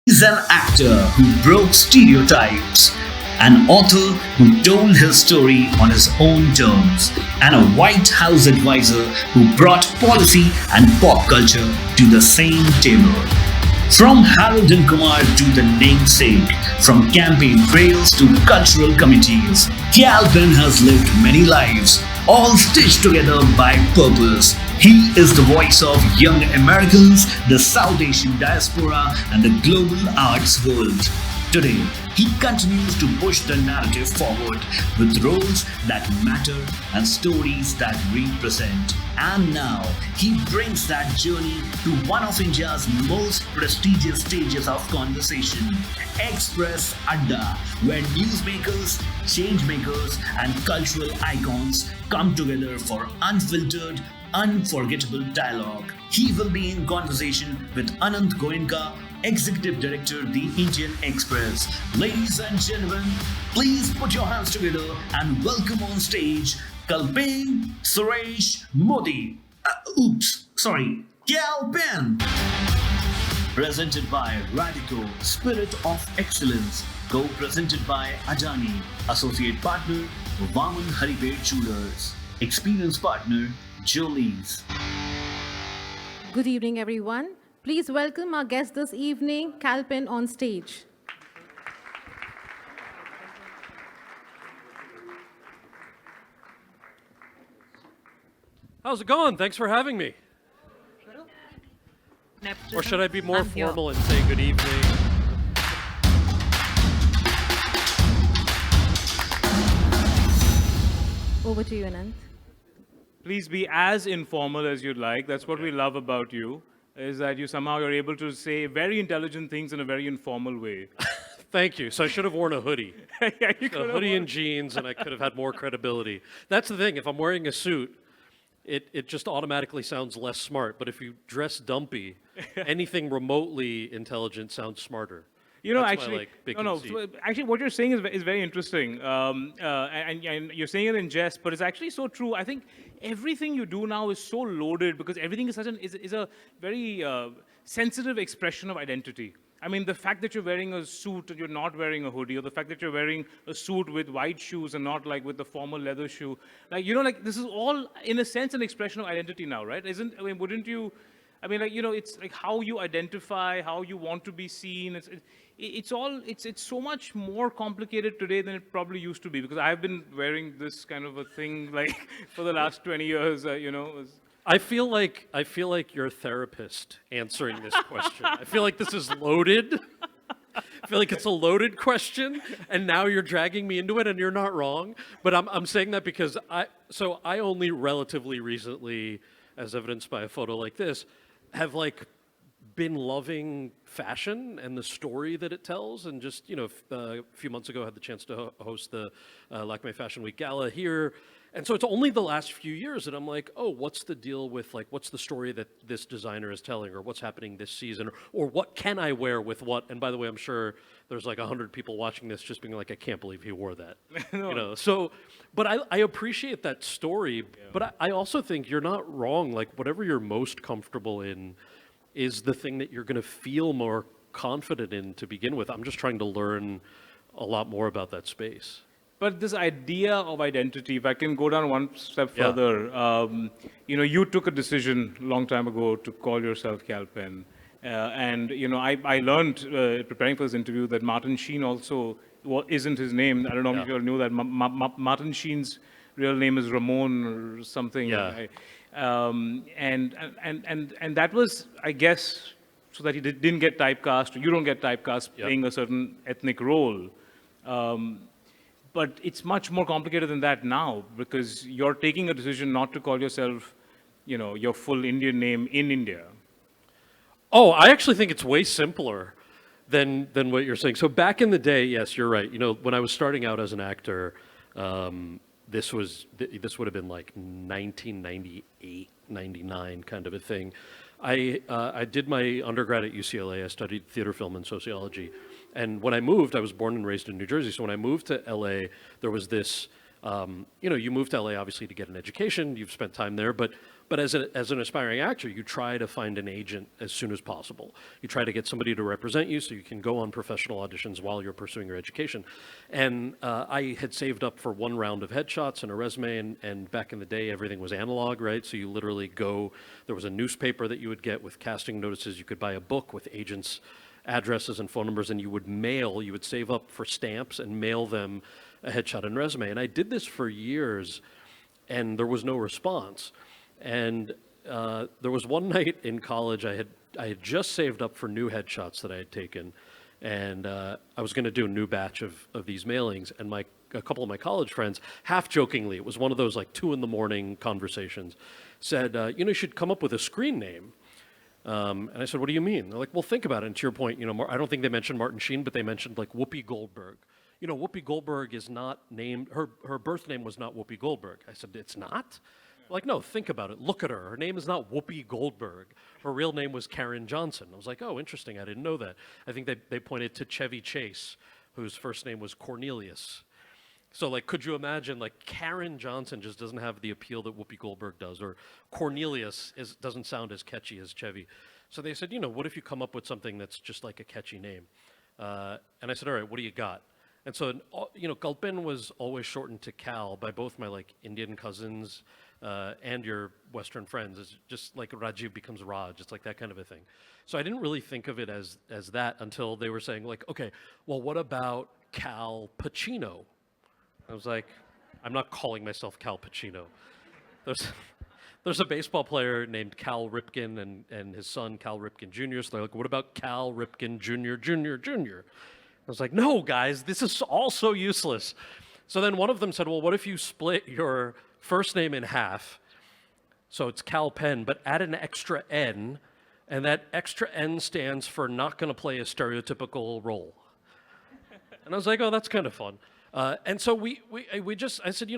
He's an actor who broke stereotypes, an author who told his story on his own terms, and a White House advisor who brought policy and pop culture to the same table. From Harold and Kumar to the namesake, from campaign trails to cultural committees, Kal Penn has lived many lives, all stitched together by purpose. He is the voice of young Americans, the South Asian diaspora, and the global arts world. Today, he continues to push the narrative forward with roles that matter and stories that represent. And now, he brings that journey to one of India's most prestigious stages of conversation, Express Adda, where newsmakers, changemakers, and cultural icons come together for unfiltered, unforgettable dialogue. He will be in conversation with Anant Goenka, Executive Director, The Indian Express. Ladies and gentlemen, please put your hands together and welcome on stage Kal Penn, Suresh Modi. Kal Penn. Presented by Radico, Spirit of Excellence. Co-presented by Adani. Associate Partner, Vaman Haribet Jewelers. Experience Partner, Jolie's. Good evening, everyone. Please welcome our guest this evening, Kal Penn, on stage. How's it going? Thanks for having me. Or should I be more formal and say good evening? Over to you, Anant. Please be as informal as you'd like. That's what we love about you, is that you somehow are able to say very intelligent things in a very informal way. Thank you. So I should have worn a hoodie. Yeah, you A could have hoodie worn- and jeans, and I could have had more credibility. That's the thing. If I'm wearing a suit, it just automatically sounds less smart. But if you dress dumpy, anything remotely intelligent sounds smarter. You know, That's my, actually, like, big no. conceit. So, actually, what you're saying is very interesting, and you're saying it in jest, but it's actually so true. I think everything you do now is so loaded because everything is such is a very sensitive expression of identity. I mean, the fact that you're wearing a suit and you're not wearing a hoodie, or the fact that you're wearing a suit with white shoes and not like with the formal leather shoe, like this is all in a sense an expression of identity now, right? Wouldn't you? I mean, it's like how you identify, how you want to be seen. It's so much more complicated today than it probably used to be, because I've been wearing this kind of a thing like for the last 20 years, I feel like you're a therapist answering this question. I feel like this is loaded. I feel like it's a loaded question, and now you're dragging me into it, and you're not wrong. But I'm saying that because I only relatively recently, as evidenced by a photo like this, have been loving fashion and the story that it tells. And just, a few months ago, I had the chance to host the Lakme Fashion Week Gala here. And so it's only the last few years that I'm like, oh, what's the deal with, what's the story that this designer is telling, or what's happening this season, or what can I wear with what? And by the way, I'm sure there's 100 people watching this just being like, I can't believe he wore that. No. So, but I appreciate that story, but I also think you're not wrong. Whatever you're most comfortable in is the thing that you're going to feel more confident in to begin with. I'm just trying to learn a lot more about that space. But this idea of identity, if I can go down one step Yeah. further, you took a decision a long time ago to call yourself Kal Penn. And I learned preparing for this interview that Martin Sheen also isn't his name. I don't know if you all knew that. Martin Sheen's real name is Ramon or something. Yeah. And that was, I guess, so that he didn't get typecast, or you don't get typecast playing a certain ethnic role. But it's much more complicated than that now, because you're taking a decision not to call yourself, your full Indian name in India. Oh, I actually think it's way simpler than what you're saying. So back in the day, yes, you're right. When I was starting out as an actor, this would have been 1998, 99 kind of a thing. I did my undergrad at UCLA. I studied theater, film, and sociology. And when I moved, I was born and raised in New Jersey. So when I moved to LA, there was this, you move to LA obviously to get an education. You've spent time there, but But as an aspiring actor, you try to find an agent as soon as possible. You try to get somebody to represent you so you can go on professional auditions while you're pursuing your education. And I had saved up for one round of headshots and a resume, and back in the day, everything was analog, right? So you literally go, there was a newspaper that you would get with casting notices. You could buy a book with agents' addresses and phone numbers, and you would save up for stamps and mail them a headshot and resume. And I did this for years, and there was no response. And there was one night in college, I had just saved up for new headshots that I had taken, and I was going to do a new batch of these mailings, and a couple of my college friends, half jokingly, it was one of those like 2 a.m. conversations, said, you should come up with a screen name. And I said, what do you mean? They're like, well, think about it. And to your point, I don't think they mentioned Martin Sheen, but they mentioned like Whoopi Goldberg. Whoopi Goldberg is not named, her birth name was not Whoopi Goldberg. I said, it's not? Like, no, think about it. Look at her. Her name is not Whoopi Goldberg. Her real name was Karen Johnson. I was like, oh, interesting. I didn't know that. I think they pointed to Chevy Chase, whose first name was Cornelius. So, like, could you imagine, like, Karen Johnson just doesn't have the appeal that Whoopi Goldberg does, or Cornelius doesn't sound as catchy as Chevy. So they said, what if you come up with something that's just like a catchy name? And I said, all right, what do you got? And so, Kal Penn was always shortened to Kal by both my, like, Indian cousins and your Western friends. It's just like Rajiv becomes Raj. It's like that kind of a thing. So I didn't really think of it as that until they were saying, like, okay, well, what about Kal Pacino? I was like, I'm not calling myself Kal Pacino. There's a baseball player named Cal Ripken and his son, Cal Ripken Jr. So they're like, what about Cal Ripken Jr. I was like, no, guys, this is all so useless. So then one of them said, well, what if you split your first name in half? So it's Kal Penn, but add an extra N, and that extra N stands for not going to play a stereotypical role. And I was like, oh, that's kind of fun. And so I said,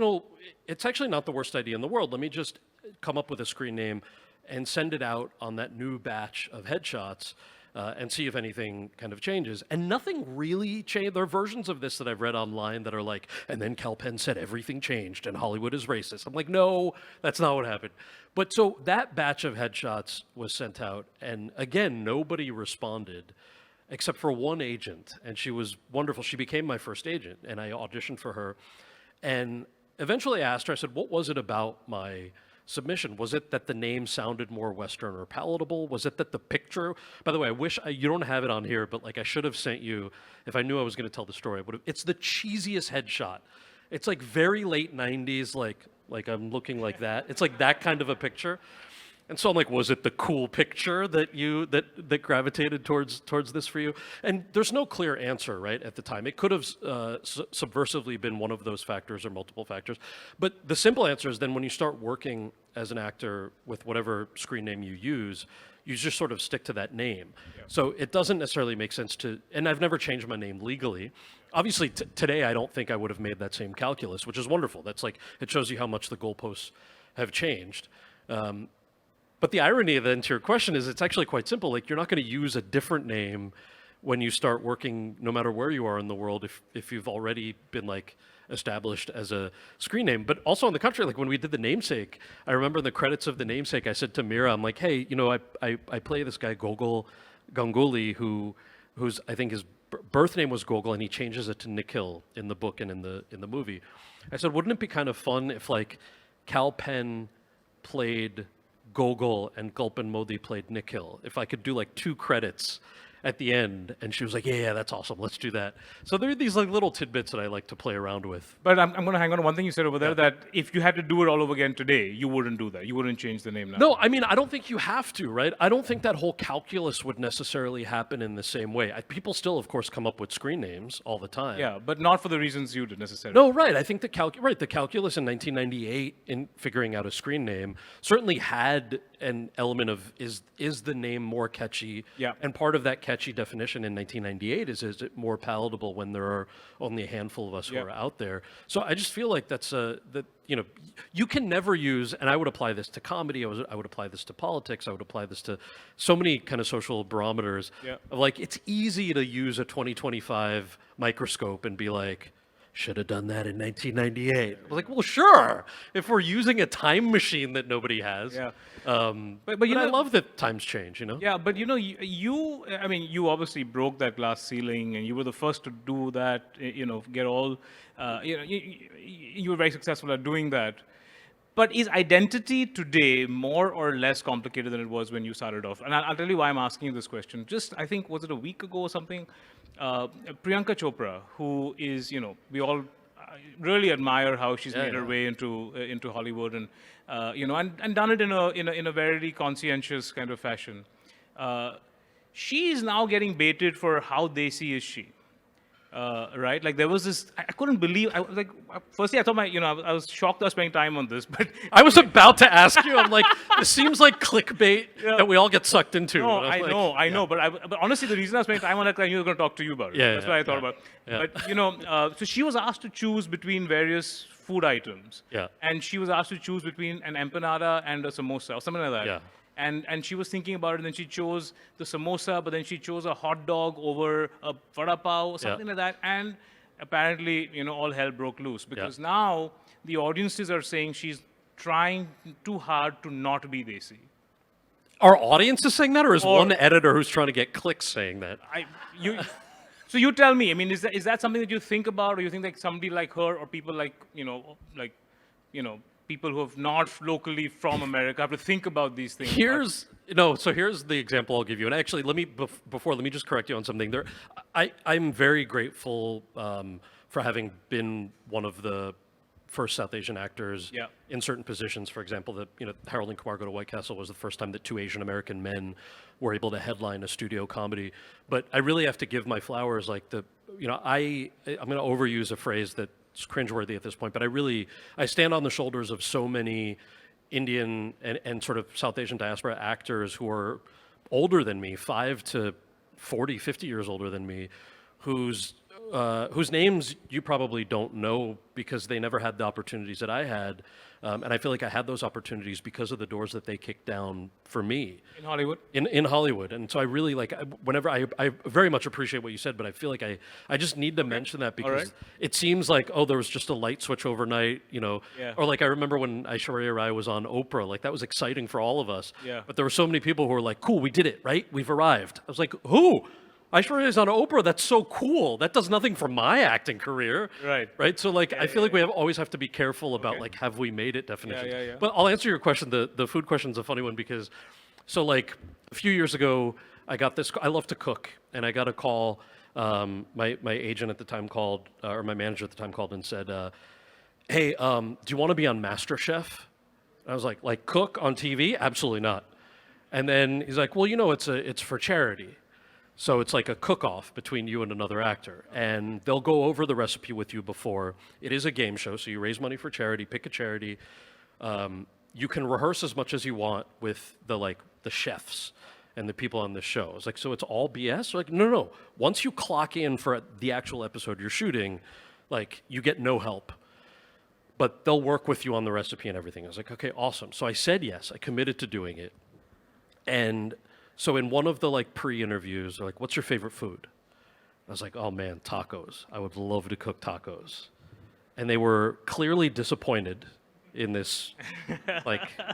it's actually not the worst idea in the world. Let me just come up with a screen name and send it out on that new batch of headshots and see if anything kind of changes. And nothing really changed. There are versions of this that I've read online that are like, and then Kal Penn said everything changed and Hollywood is racist. I'm like, no, that's not what happened. But so that batch of headshots was sent out, and again, nobody responded except for one agent, and she was wonderful. She became my first agent, and I auditioned for her. And eventually I asked her, I said, what was it about my submission? Was it that the name sounded more Western or palatable? Was it that the picture, by the way, you don't have it on here, but like I should have sent you, if I knew I was going to tell the story, it's the cheesiest headshot. It's like very late 90s, like I'm looking like that. It's like that kind of a picture. And so I'm like, was it the cool picture that gravitated towards this for you? And there's no clear answer, right, at the time. It could have subversively been one of those factors or multiple factors. But the simple answer is then when you start working as an actor with whatever screen name you use, you just sort of stick to that name. Yeah. So it doesn't necessarily make sense and I've never changed my name legally. Obviously, today I don't think I would have made that same calculus, which is wonderful. That's like, it shows you how much the goalposts have changed. But the irony then to your question is it's actually quite simple. Like, you're not going to use a different name when you start working, no matter where you are in the world, if you've already been like established as a screen name. But also on the contrary, like when we did The Namesake, I remember in the credits of The Namesake, I said to Mira, I'm like, hey, I play this guy Gogol Ganguly, who's I think his birth name was Gogol, and he changes it to Nikhil in the book and in the movie. I said, wouldn't it be kind of fun if like Kal Penn played Gogol and Gulpan Modi played Nikhil? If I could do like 2 credits at the end. And she was like, yeah, that's awesome. Let's do that. So there are these like little tidbits that I like to play around with. But I'm going to hang on to one thing you said over there, that if you had to do it all over again today, you wouldn't do that. You wouldn't change the name now. No, I mean, I don't think you have to, right? I don't think that whole calculus would necessarily happen in the same way. People still, of course, come up with screen names all the time. Yeah, but not for the reasons you did necessarily. No, right. I think the calculus in 1998 in figuring out a screen name certainly had an element of is the name more catchy? Yeah. And part of that catchy definition in 1998 is it more palatable when there are only a handful of us who are out there? So I just feel like that's you can never use, and I would apply this to comedy, I would apply this to politics, I would apply this to so many kind of social barometers. Yeah. Like, it's easy to use a 2025 microscope and be like, should have done that in 1998. I was like, well, sure, if we're using a time machine that nobody has. Yeah. But you know, I love that times change, you know? Yeah, but you know, I mean, you obviously broke that glass ceiling, and you were the first to do that. You know, get all, you know, you were very successful at doing that. But is identity today more or less complicated than it was when you started off? And I'll tell you why I'm asking you this question. Just, I think, was it a week ago or something? Priyanka Chopra, who is, you know, we all really admire how she's made her way into Hollywood, and you know, and done it in a very conscientious kind of fashion. She is now getting baited for how desi is she. Right? Like there was this, I couldn't believe, I was like, firstly I thought I was shocked I was spending time on this, but I was about to ask you, I'm like, this seems like clickbait that we all get sucked into. No, I know, but honestly the reason I was spending time on that, I knew I was going to talk to you about it. That's what I thought about. Yeah. But you know, so she was asked to choose between various food items. Yeah. And she was asked to choose between an empanada and a samosa or something like that. Yeah. And she was thinking about it, and then she chose the samosa, but then she chose a hot dog over a vada pav or something like that. And apparently, you know, all hell broke loose because now the audiences are saying she's trying too hard to not be desi. Are audiences saying that, or is one editor who's trying to get clicks saying that? So you tell me. I mean, is that something that you think about, or you think like somebody like her, or people like people who have not locally from America have to think about these things? Here's the example I'll give you. And actually, let me just correct you on something. I'm very grateful for having been one of the first South Asian actors in certain positions. For example, Harold and Kumar Go to White Castle was the first time that two Asian American men were able to headline a studio comedy. But I really have to give my flowers, like I'm going to overuse a phrase that it's cringeworthy at this point, but I stand on the shoulders of so many Indian and sort of South Asian diaspora actors who are older than me, 5 to 40, 50 years older than me, whose names you probably don't know because they never had the opportunities that I had. And I feel like I had those opportunities because of the doors that they kicked down for me. In Hollywood? In Hollywood. And so I really whenever I very much appreciate what you said, but I feel like I just need to mention that because it seems like, there was just a light switch overnight, or like I remember when Aishwarya Rai was on Oprah, like that was exciting for all of us. Yeah. But there were so many people who were like, cool, we did it, right? We've arrived. I was like, who? Aishwarya is on Oprah. That's so cool. That does nothing for my acting career. Right. So I feel like we always have to be careful about have we made it definitions. Yeah. But I'll answer your question. The food question's a funny one because, a few years ago, I got this. I love to cook, and I got a call. My agent at the time called, or my manager at the time called and said, "Hey, do you want to be on MasterChef?" I was like cook on TV? Absolutely not. And then he's like, "Well, it's for charity." So it's like a cook-off between you and another actor. And they'll go over the recipe with you before. It is a game show, so you raise money for charity, pick a charity. You can rehearse as much as you want with the chefs and the people on the show. It's like, so it's all BS? Like, no. Once you clock in for the actual episode you're shooting, you get no help. But they'll work with you on the recipe and everything. I was like, okay, awesome. So I said yes. I committed to doing it. And so in one of the pre-interviews, they're like, what's your favorite food? I was like, oh man, tacos. I would love to cook tacos. And they were clearly disappointed in this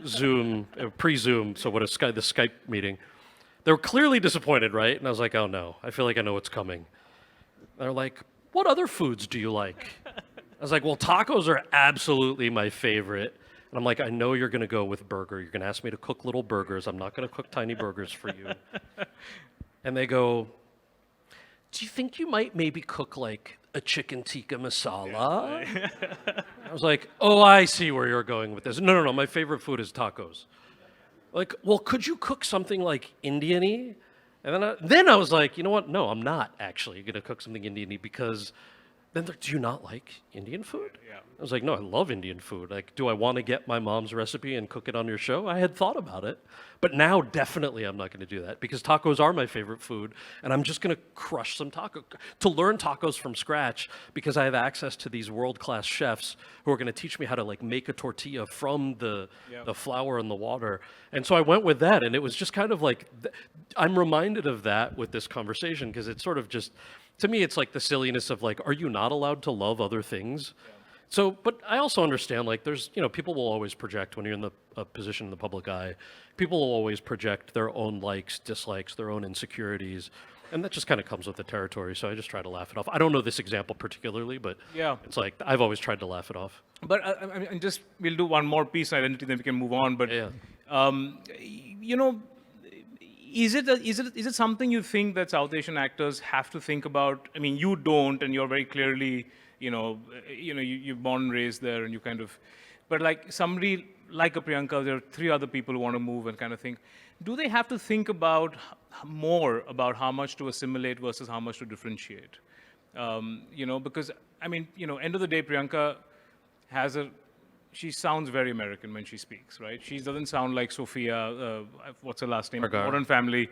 Zoom, pre-Zoom, so the Skype meeting. They were clearly disappointed, right? And I was like, oh no, I feel like I know what's coming. They're like, what other foods do you like? I was like, well, tacos are absolutely my favorite. And I'm like, I know you're going to go with burger. You're going to ask me to cook little burgers. I'm not going to cook tiny burgers for you. And they go, do you think you might maybe cook a chicken tikka masala? I was like, oh, I see where you're going with this. No. My favorite food is tacos. Well, could you cook something Indian-y? And then I was like, you know what? No, I'm not actually going to cook something Indian-y because then do you not like Indian food? Yeah. I was like, no, I love Indian food. Do I want to get my mom's recipe and cook it on your show? I had thought about it. But now definitely I'm not going to do that because tacos are my favorite food and I'm just going to crush some tacos. To learn tacos from scratch because I have access to these world-class chefs who are going to teach me how to make a tortilla from the flour and the water. And so I went with that and it was just kind of I'm reminded of that with this conversation because it's sort of just, to me, it's the silliness of are you not not allowed to love other things. So, but I also understand, like, there's, people will always project when you're in a position in the public eye. People will always project their own likes, dislikes, their own insecurities, and that just kind of comes with the territory. So I just try to laugh it off. I don't know this example particularly, but it's like I've always tried to laugh it off. But I mean, we'll do one more piece on identity, then we can move on. But is it something you think that South Asian actors have to think about? I mean, you don't, and you're very clearly. You're born and raised there, and you kind of, but like somebody like a Priyanka, there are 3 other people who want to move and kind of think, do they have to think about more about how much to assimilate versus how much to differentiate? Because I mean, end of the day, Priyanka she sounds very American when she speaks, right? She doesn't sound like Sophia, what's her last name? Modern Family,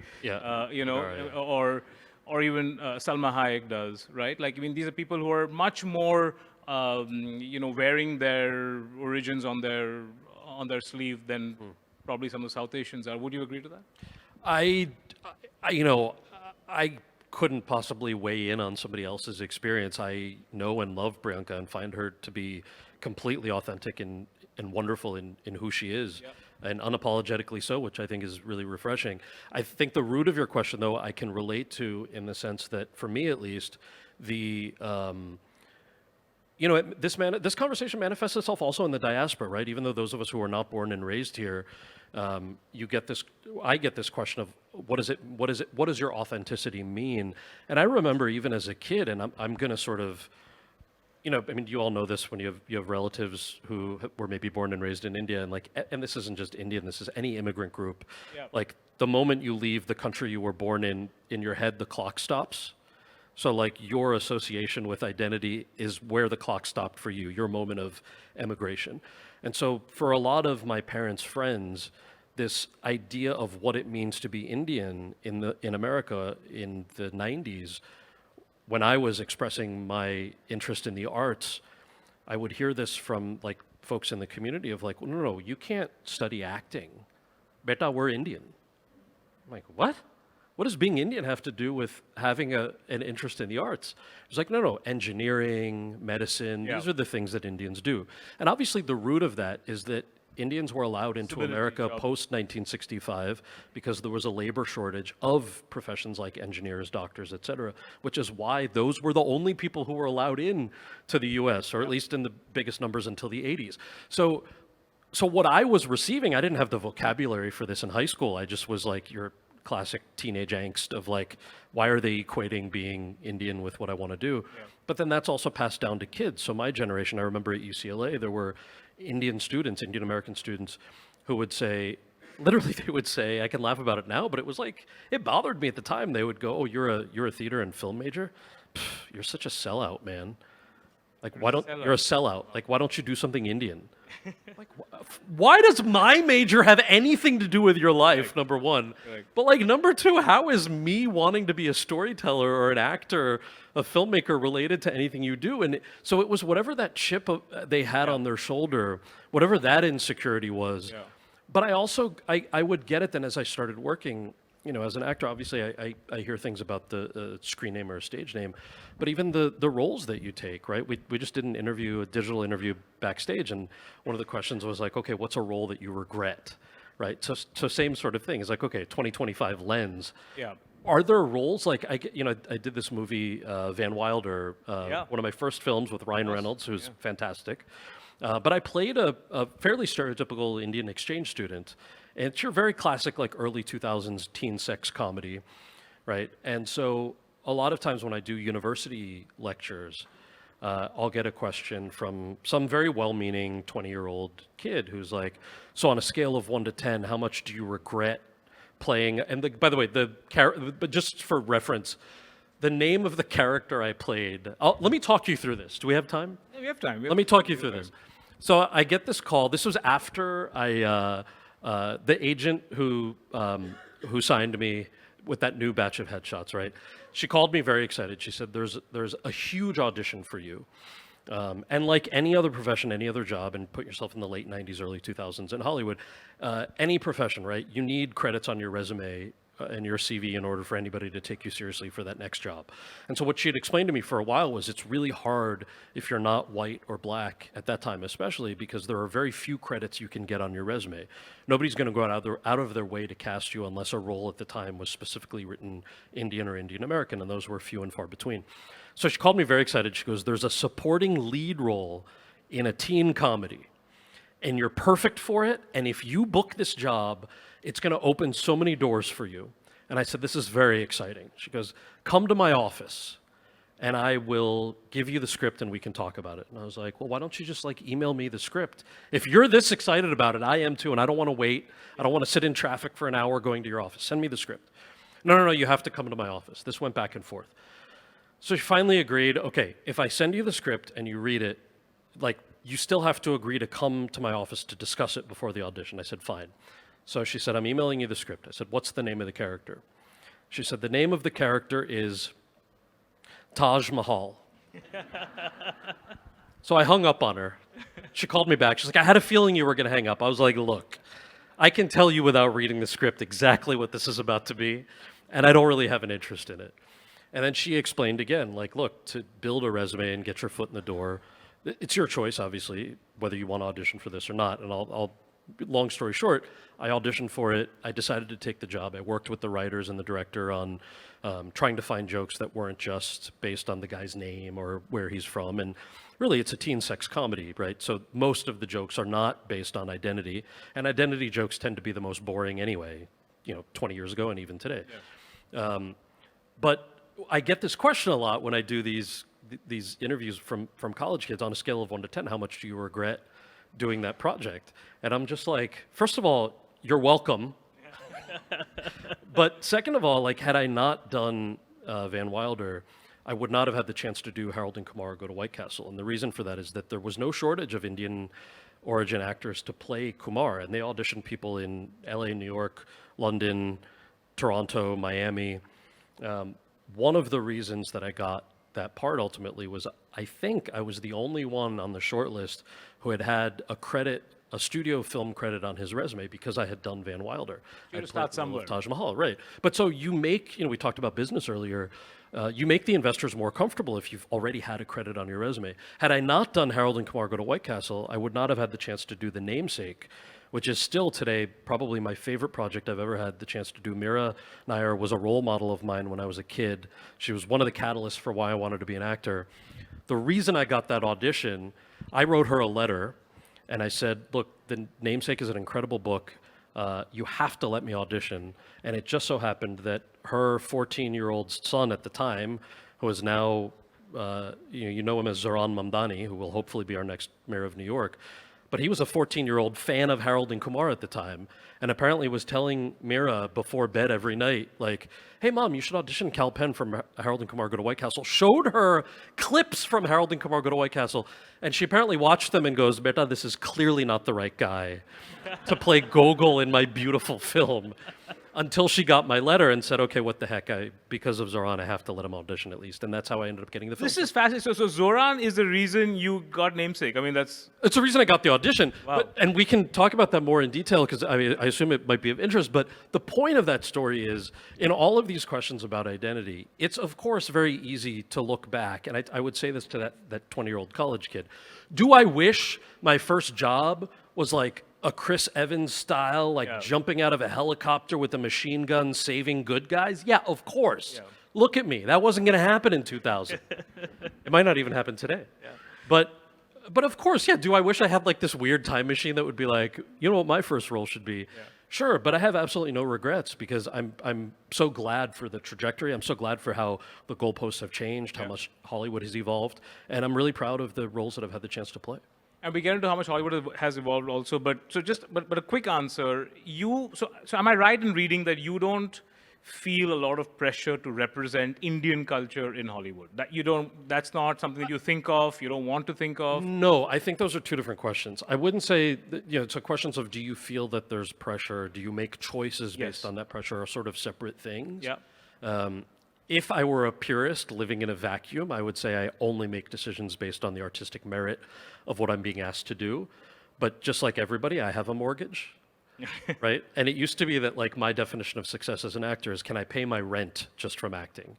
or even Salma Hayek does, right? Like, I mean, these are people who are much more, wearing their origins on their sleeve than probably some of the South Asians are. Would you agree to that? I couldn't possibly weigh in on somebody else's experience. I know and love Priyanka and find her to be completely authentic and wonderful in who she is. And unapologetically so, which I think is really refreshing. I think the root of your question, though, I can relate to in the sense that, for me at least, this conversation manifests itself also in the diaspora, right? Even though those of us who are not born and raised here, I get this question of what does your authenticity mean? And I remember even as a kid, and I'm going to sort of. I mean, you all know this when you have relatives who were maybe born and raised in India, and this isn't just Indian, this is any immigrant group. Like, the moment you leave the country you were born in your head, the clock stops. So, like, your association with identity is where the clock stopped for you, your moment of emigration. And so, for a lot of my parents' friends, this idea of what it means to be Indian in America in the 90s, when I was expressing my interest in the arts, I would hear this from like folks in the community of like, no, you can't study acting. Beta, we're Indian. I'm like, what? What does being Indian have to do with having an interest in the arts? It's like, no, engineering, medicine, these are the things that Indians do. And obviously the root of that is that Indians were allowed into America post-1965 because there was a labor shortage of professions like engineers, doctors, et cetera, which is why those were the only people who were allowed in to the US, or at least in the biggest numbers until the 80s. So what I was receiving, I didn't have the vocabulary for this in high school. I just was like your classic teenage angst of like, why are they equating being Indian with what I want to do? But then that's also passed down to kids. So my generation, I remember at UCLA, there were Indian American students, who would say, literally they would say, I can laugh about it now, but it was like, it bothered me at the time. They would go, oh, you're a theater and film major? Pff, you're such a sellout, man. Like, you're a sellout. Like, why don't you do something Indian? Like, why does my major have anything to do with your life, number one? But like, number two, how is me wanting to be a storyteller or an actor, a filmmaker related to anything you do? And so it was whatever that chip they had on their shoulder, whatever that insecurity was. But I also, I would get it then as I started working, as an actor. Obviously I hear things about the screen name or stage name, but even the roles that you take, right? We just did a digital interview backstage, and one of the questions was like, okay, what's a role that you regret, right? So same sort of thing. It's like, okay, 2025 lens. Are there roles like, I did this movie, Van Wilder, one of my first films with Ryan Reynolds, who's fantastic. But I played a fairly stereotypical Indian exchange student. And it's your very classic, like, early 2000s teen sex comedy, right? And so a lot of times when I do university lectures, I'll get a question from some very well-meaning 20-year-old kid who's like, so on a scale of 1 to 10, how much do you regret playing? And by the way, but just for reference, the name of the character I played, let me talk you through this. Do we have time? Yeah, we have time. Let me talk you through this. So I get this call. This was after the agent who signed me with that new batch of headshots, right? She called me very excited. She said, there's a huge audition for you. And like any other profession, any other job, and put yourself in the late 90s, early 2000s in Hollywood, any profession, right? You need credits on your resume and your CV in order for anybody to take you seriously for that next job. And so what she had explained to me for a while was it's really hard if you're not white or black at that time, especially because there are very few credits you can get on your resume. Nobody's going to go out of their way to cast you unless a role at the time was specifically written Indian or Indian American, and those were few and far between. So she called me very excited. She goes, there's a supporting lead role in a teen comedy, and you're perfect for it, and if you book this job, it's going to open so many doors for you. And I said, this is very exciting. She goes, come to my office and I will give you the script and we can talk about it. And I was like, well, why don't you just like email me the script? If you're this excited about it, I am too, and I don't want to wait. I don't want to sit in traffic for an hour going to your office. Send me the script. No, you have to come to my office. This went back and forth. So she finally agreed, okay, if I send you the script and you read it, like, you still have to agree to come to my office to discuss it before the audition. I said, fine. So she said, I'm emailing you the script. I said, what's the name of the character? She said, the name of the character is Taj Mahal. So I hung up on her. She called me back. She's like, I had a feeling you were going to hang up. I was like, look, I can tell you without reading the script exactly what this is about to be, and I don't really have an interest in it. And then she explained again, like, look, to build a resume and get your foot in the door, it's your choice, obviously, whether you want to audition for this or not. And long story short, I auditioned for it. I decided to take the job. I worked with the writers and the director on trying to find jokes that weren't just based on the guy's name or where he's from. And really, it's a teen sex comedy, right? So most of the jokes are not based on identity. And identity jokes tend to be the most boring anyway, 20 years ago and even today. Yeah. But I get this question a lot when I do these interviews from college kids on a scale of 1 to 10. How much do you regret doing that project? And I'm just like, first of all, you're welcome. But second of all, like, had I not done Van Wilder, I would not have had the chance to do Harold and Kumar Go to White Castle. And the reason for that is that there was no shortage of Indian origin actors to play Kumar. And they auditioned people in LA, New York, London, Toronto, Miami. One of the reasons that I got that part ultimately was I think I was the only one on the short list who had a studio film credit on his resume because I had done Van Wilder. You had to start somewhere. Taj Mahal, right. But so you make, we talked about business earlier, you make the investors more comfortable if you've already had a credit on your resume. Had I not done Harold and Kumar Go to White Castle, I would not have had the chance to do The Namesake, which is still today probably my favorite project I've ever had the chance to do. Mira Nair was a role model of mine when I was a kid. She was one of the catalysts for why I wanted to be an actor. The reason I got that audition, I wrote her a letter and I said, look, The Namesake is an incredible book. You have to let me audition. And it just so happened that her 14-year-old son at the time, who is now, you know him as Zoran Mamdani, who will hopefully be our next mayor of New York, but he was a 14-year-old fan of Harold and Kumar at the time, and apparently was telling Mira before bed every night, like, hey, Mom, you should audition Kal Penn from Harold and Kumar Go to White Castle. Showed her clips from Harold and Kumar Go to White Castle, and she apparently watched them and goes, Beta, this is clearly not the right guy to play Gogol in my beautiful film. Until she got my letter and said, okay, what the heck, because of Zoran, I have to let him audition at least. And that's how I ended up getting the film. This is fascinating. So Zoran is the reason you got Namesake. I mean, that's... It's the reason I got the audition. Wow. And we can talk about that more in detail because I assume it might be of interest. But the point of that story is, in all of these questions about identity, it's of course very easy to look back. And I would say this to that 20-year-old college kid. Do I wish my first job was like a Chris Evans style, like jumping out of a helicopter with a machine gun, saving good guys? Yeah, of course. Yeah. Look at me. That wasn't going to happen in 2000. It might not even happen today. Yeah. But of course, yeah, do I wish I had like this weird time machine that would be like, you know what my first role should be? Yeah. Sure, but I have absolutely no regrets because I'm so glad for the trajectory. I'm so glad for how the goalposts have changed, how much Hollywood has evolved, and I'm really proud of the roles that I've had the chance to play. And we get into how much Hollywood has evolved also, but a quick answer. So am I right in reading that you don't feel a lot of pressure to represent Indian culture in Hollywood? That's not something that you think of, you don't want to think of? No, I think those are two different questions. I wouldn't say, so questions of do you feel that there's pressure, do you make choices based on that pressure are sort of separate things. Yeah. If I were a purist living in a vacuum, I would say I only make decisions based on the artistic merit of what I'm being asked to do. But just like everybody, I have a mortgage. right? And it used to be that like my definition of success as an actor is, can I pay my rent just from acting?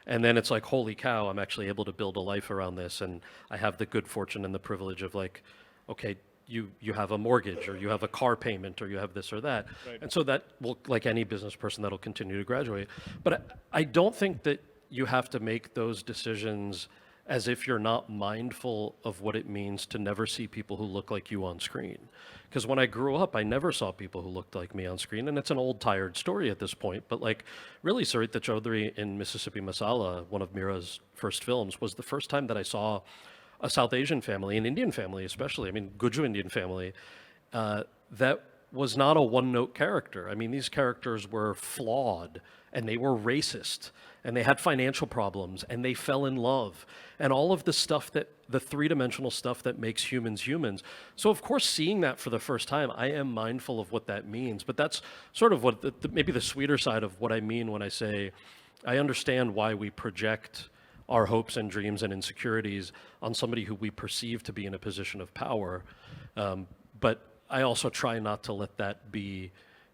And then it's like, holy cow, I'm actually able to build a life around this, and I have the good fortune and the privilege of like, okay, you have a mortgage, or you have a car payment, or you have this or that. Right. And so that will, like any business person, that'll continue to graduate. But I don't think that you have to make those decisions as if you're not mindful of what it means to never see people who look like you on screen. Because when I grew up, I never saw people who looked like me on screen, and it's an old, tired story at this point. But like, really, Sarita Chaudhary in Mississippi Masala, one of Mira's first films, was the first time that I saw a South Asian family, an Indian family especially, I mean, Guju Indian family, that was not a one-note character. I mean, these characters were flawed, and they were racist, and they had financial problems, and they fell in love, and all of the stuff that, the three-dimensional stuff that makes humans humans. So of course, seeing that for the first time, I am mindful of what that means, but that's sort of what, maybe the sweeter side of what I mean when I say, I understand why we project our hopes and dreams and insecurities on somebody who we perceive to be in a position of power. But I also try not to let that be,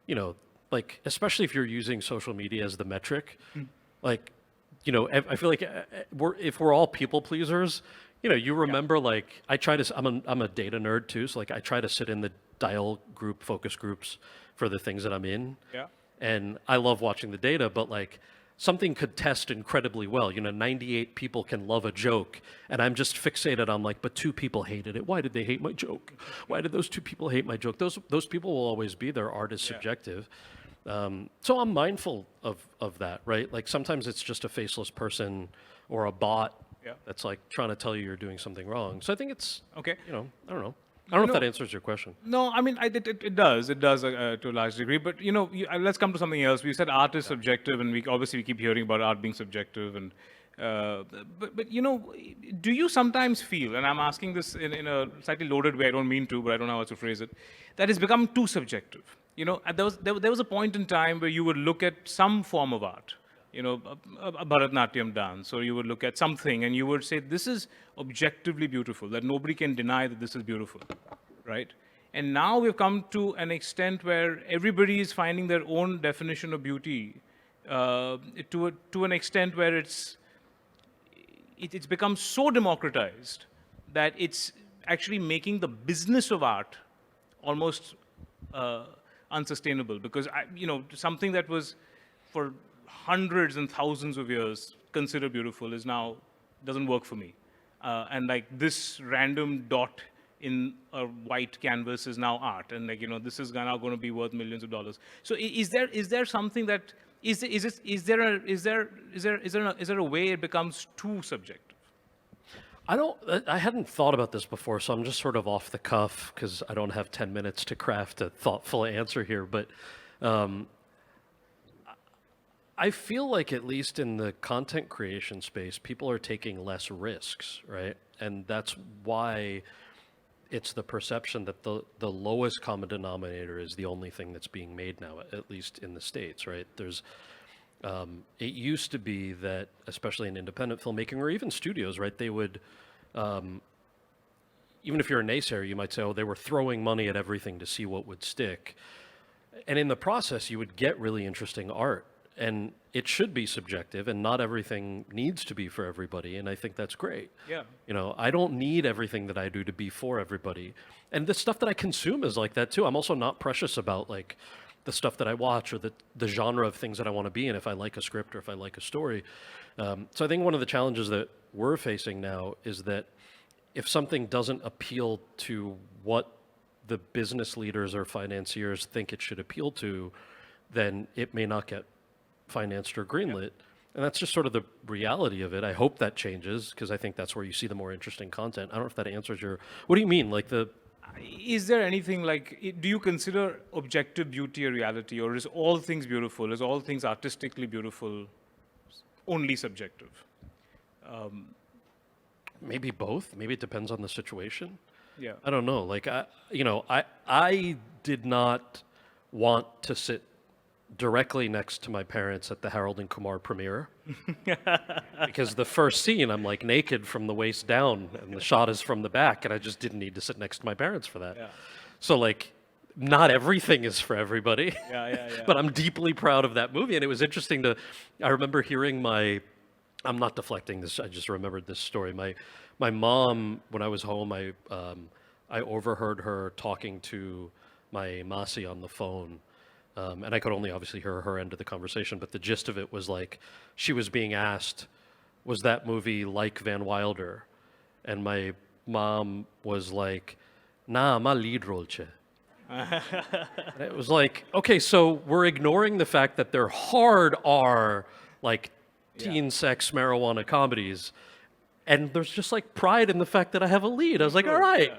you know, like, especially if you're using social media as the metric, like, you know, I feel like if we're all people pleasers, you know, you remember like, I try to, I'm a data nerd too. So like I try to sit in the dial group, focus groups for the things that I'm in. Yeah. And I love watching the data, but like, something could test incredibly well. You know, 98 people can love a joke, and I'm just fixated on like, but 2 people hated it. Why did they hate my joke? Why did those 2 people hate my joke? Those people will always be there. Art is subjective. So I'm mindful of that, right? Like sometimes it's just a faceless person or a bot that's like trying to tell you you're doing something wrong. So I think it's, Okay. you know, I don't know. I don't know if that answers your question. No, I mean, it does to a large degree. But you know, let's come to something else. We said art is subjective, and we obviously keep hearing about art being subjective. And but you know, do you sometimes feel, and I'm asking this in a slightly loaded way, I don't mean to, but I don't know how else to phrase it, that it's become too subjective. You know, there was a point in time where you would look at some form of art, you know, a Bharatanatyam dance, or you would look at something and you would say, this is objectively beautiful, that nobody can deny that this is beautiful, right? And now we've come to an extent where everybody is finding their own definition of beauty to an extent where it's become so democratized that it's actually making the business of art almost unsustainable. Because, you know, something that was for hundreds and thousands of years considered beautiful is now doesn't work for me. And like this random dot in a white canvas is now art, and like, you know, this is now going to be worth millions of dollars. So is there something that is there a way it becomes too subjective? I hadn't thought about this before, so I'm just sort of off the cuff because I don't have 10 minutes to craft a thoughtful answer here. But I feel like at least in the content creation space, people are taking less risks, right? And that's why it's the perception that the lowest common denominator is the only thing that's being made now, at least in the States, right? There's, it used to be that, especially in independent filmmaking or even studios, right, they would, even if you're a naysayer, you might say, oh, they were throwing money at everything to see what would stick. And in the process, you would get really interesting art. And it should be subjective, and not everything needs to be for everybody, and I think that's great. Yeah. You know, I don't need everything that I do to be for everybody. And the stuff that I consume is like that too. I'm also not precious about like the stuff that I watch or the genre of things that I want to be in, if I like a script or if I like a story. So I think one of the challenges that we're facing now is that if something doesn't appeal to what the business leaders or financiers think it should appeal to, then it may not get financed or greenlit. And that's just sort of the reality of it. I hope that changes, because I think that's where you see the more interesting content. I don't know if that answers your, what do you mean? Like is there anything like, do you consider objective beauty a reality, or is all things beautiful, is all things artistically beautiful only subjective? Maybe both. Maybe it depends on the situation. Yeah. I don't know. Like, I did not want to sit directly next to my parents at the Harold and Kumar premiere because the first scene I'm like naked from the waist down and the shot is from the back, and I just didn't need to sit next to my parents for that. Yeah. So like, not everything is for everybody. Yeah. But I'm deeply proud of that movie. And it was interesting I remember hearing I'm not deflecting this, I just remembered this story. My mom, when I was home, I overheard her talking to my Masi on the phone. And I could only obviously hear her end of the conversation, but the gist of it was like, she was being asked, was that movie like Van Wilder? And my mom was like, nah, ma lead role che. And it was like, okay, so we're ignoring the fact that they're hard R, like teen sex marijuana comedies. And there's just like pride in the fact that I have a lead. I was like, all right,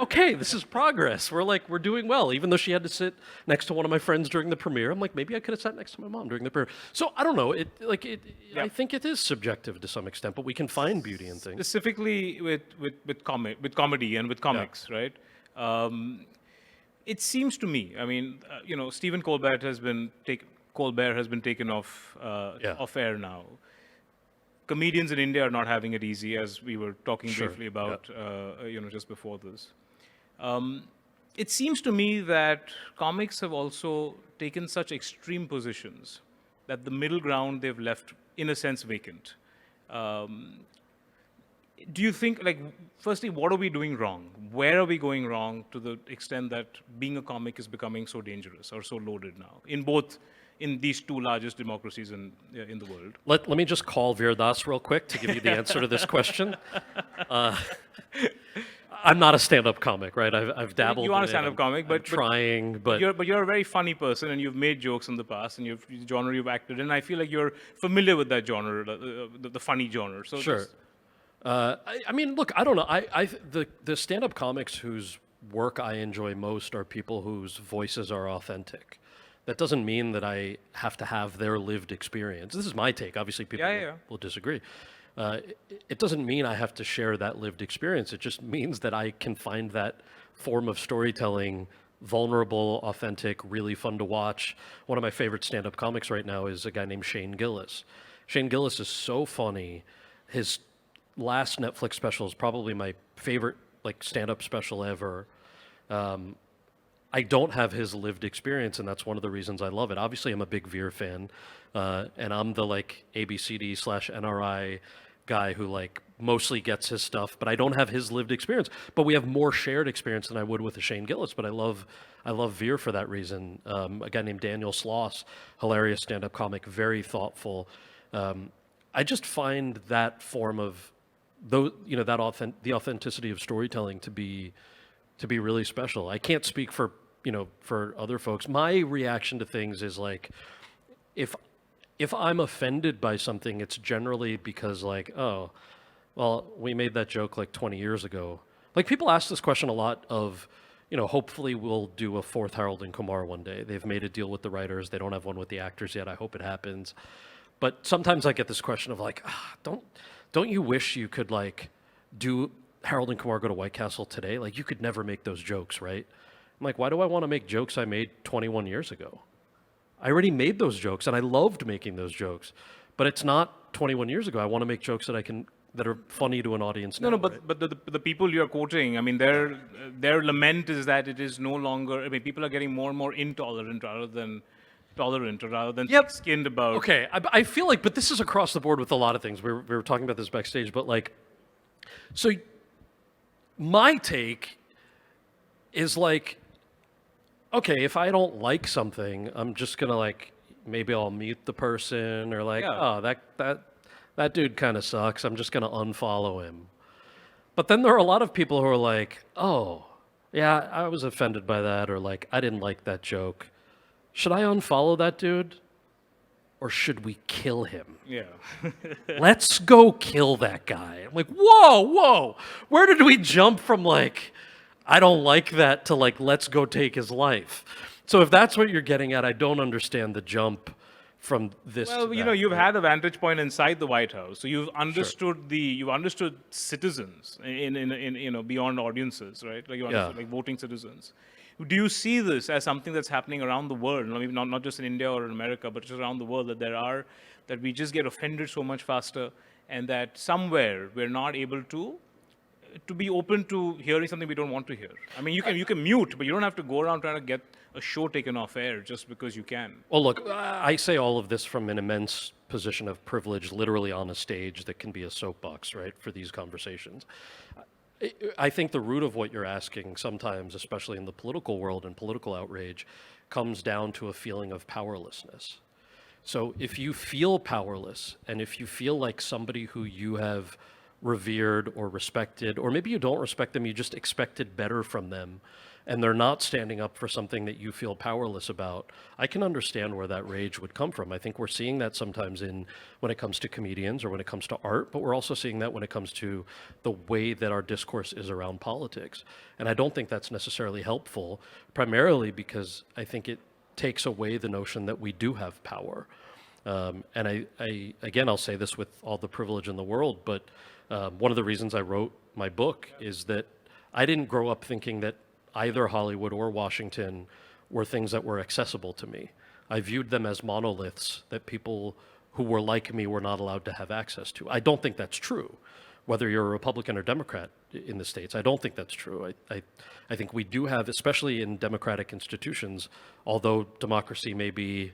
okay, this is progress. We're doing well. Even though she had to sit next to one of my friends during the premiere, I'm like, maybe I could have sat next to my mom during the premiere. So I don't know. I think it is subjective to some extent, but we can find beauty in things. Specifically with comedy and with comics, right? It seems to me, I mean, Stephen Colbert has been taken off air now. Comedians in India are not having it easy, as we were talking briefly about, just before this. It seems to me that comics have also taken such extreme positions that the middle ground they've left, in a sense, vacant. Do you think, firstly, what are we doing wrong? Where are we going wrong to the extent that being a comic is becoming so dangerous or so loaded now, in these two largest democracies in the world? Let me just call Veer Das real quick to give you the answer to this question. I'm not a stand-up comic, right? I've dabbled. You are a stand-up comic, but trying, but you're a very funny person, and you've made jokes in the past, and you've the genre you've acted in. I feel like you're familiar with that genre, the funny genre. So sure. I mean, look, I don't know. The stand-up comics whose work I enjoy most are people whose voices are authentic. That doesn't mean that I have to have their lived experience. This is my take. Obviously, people will disagree. It doesn't mean I have to share that lived experience. It just means that I can find that form of storytelling vulnerable, authentic, really fun to watch. One of my favorite stand-up comics right now is a guy named Shane Gillis. Shane Gillis is so funny. His last Netflix special is probably my favorite stand-up special ever. I don't have his lived experience, and that's one of the reasons I love it. Obviously, I'm a big Veer fan, and I'm the ABCD/NRI guy who mostly gets his stuff, but I don't have his lived experience. But we have more shared experience than I would with a Shane Gillis. But I love Veer for that reason. A guy named Daniel Sloss, hilarious stand-up comic, very thoughtful. I just find that form of the authenticity of storytelling to be really special. I can't speak for other folks. My reaction to things is if I'm offended by something, it's generally because oh, well, we made that joke 20 years ago. People ask this question a lot of, hopefully we'll do a fourth Harold and Kumar one day. They've made a deal with the writers. They don't have one with the actors yet. I hope it happens. But sometimes I get this question of don't you wish you could do Harold and Kumar Go to White Castle today? You could never make those jokes, right? I'm why do I want to make jokes I made 21 years ago? I already made those jokes, and I loved making those jokes. But it's not 21 years ago. I want to make jokes that are funny to an audience now. But the people you're quoting, I mean, their lament is that it is no longer. I mean, people are getting more and more intolerant rather than tolerant, or rather than skinned about. Okay, I feel but this is across the board with a lot of things. We were talking about this backstage, but so my take is okay, if I don't like something, I'm just gonna maybe I'll mute the person, or oh, that dude kind of sucks. I'm just gonna unfollow him. But then there are a lot of people who are oh, yeah, I was offended by that, or I didn't like that joke. Should I unfollow that dude, or should we kill him? Yeah. Let's go kill that guy. I'm whoa, where did we jump from I don't like that to let's go take his life? So if that's what you're getting at, I don't understand the jump from this. Well, to that, you've had a vantage point inside the White House, so you've understood you've understood citizens in beyond audiences, right? You understood voting citizens. Do you see this as something that's happening around the world? Maybe not just in India or in America, but just around the world, that we just get offended so much faster, and that somewhere we're not able to to be open to hearing something we don't want to hear. I mean, you can mute, but you don't have to go around trying to get a show taken off air just because you can. Well, look, I say all of this from an immense position of privilege, literally on a stage that can be a soapbox, right, for these conversations. I think the root of what you're asking sometimes, especially in the political world and political outrage, comes down to a feeling of powerlessness. So if you feel powerless, and if you feel like somebody who you have revered or respected, or maybe you don't respect them, you just expected better from them, and they're not standing up for something that you feel powerless about, I can understand where that rage would come from. I think we're seeing that sometimes when it comes to comedians or when it comes to art, but we're also seeing that when it comes to the way that our discourse is around politics. And I don't think that's necessarily helpful, primarily because I think it takes away the notion that we do have power. And I again, I'll say this with all the privilege in the world, but one of the reasons I wrote my book is that I didn't grow up thinking that either Hollywood or Washington were things that were accessible to me. I viewed them as monoliths that people who were like me were not allowed to have access to. I don't think that's true. Whether you're a Republican or Democrat in the States, I don't think that's true. I think we do have, especially in democratic institutions, although democracy may be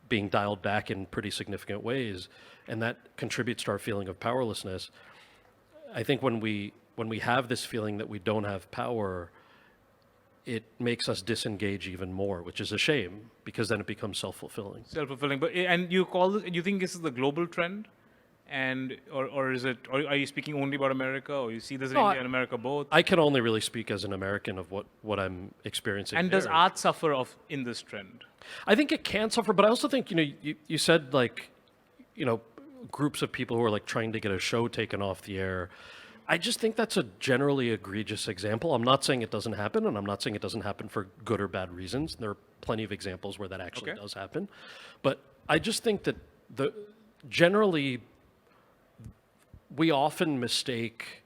being dialed back in pretty significant ways, and that contributes to our feeling of powerlessness. I think when we have this feeling that we don't have power, it makes us disengage even more, which is a shame, because then it becomes self-fulfilling. Self-fulfilling, but and you think this is the global trend, or is it? Or are you speaking only about America, or you see this in India and America both? I can only really speak as an American of what I'm experiencing. And does art suffer in this trend? I think it can suffer, but I also think you said groups of people who are like trying to get a show taken off the air. I just think that's a generally egregious example. I'm not saying it doesn't happen, and I'm not saying it doesn't happen for good or bad reasons. There are plenty of examples where that actually does happen. But I just think that generally we often mistake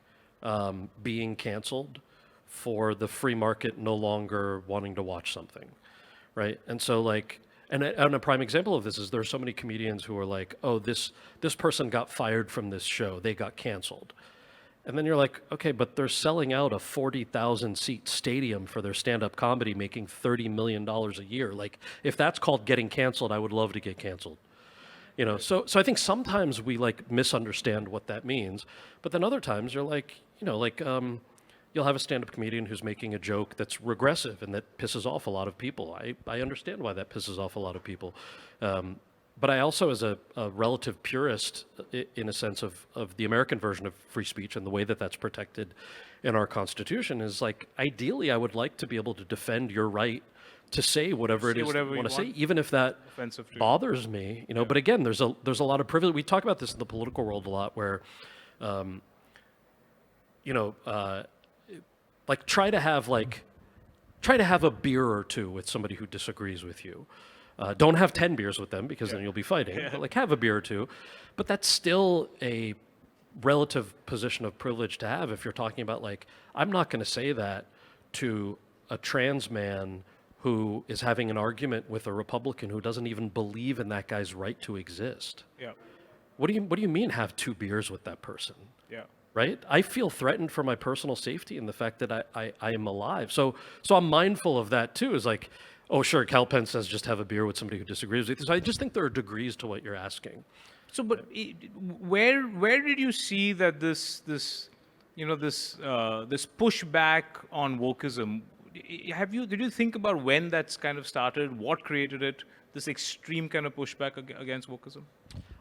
being canceled for the free market no longer wanting to watch something, right? And so and a prime example of this is there are so many comedians who are like, oh, this person got fired from this show, they got canceled. And then you're like, okay, but they're selling out a 40,000 seat stadium for their stand-up comedy, making $30 million a year. Like, if that's called getting canceled, I would love to get canceled. So I think sometimes we misunderstand what that means, but then other times you're you'll have a stand-up comedian who's making a joke that's regressive and that pisses off a lot of people. I understand why that pisses off a lot of people. But I also, as a relative purist, in a sense of the American version of free speech and the way that that's protected in our Constitution, is ideally I would like to be able to defend your right to say whatever it is you want to say, even if that bothers me. But again, there's a lot of privilege. We talk about this in the political world a lot, where, try to have a beer or two with somebody who disagrees with you. Don't have 10 beers with them, because then you'll be fighting. But have a beer or two. But that's still a relative position of privilege to have if you're talking about I'm not going to say that to a trans man who is having an argument with a Republican who doesn't even believe in that guy's right to exist. Yeah. What do you mean have 2 beers with that person? Yeah. Right? I feel threatened for my personal safety and the fact that I am alive. So I'm mindful of that too. Is oh, sure, Kal Penn says just have a beer with somebody who disagrees with you. So I just think there are degrees to what you're asking. So, but where did you see that this pushback on wokeism? Did you think about when that's kind of started? What created it? This extreme kind of pushback against wokeism?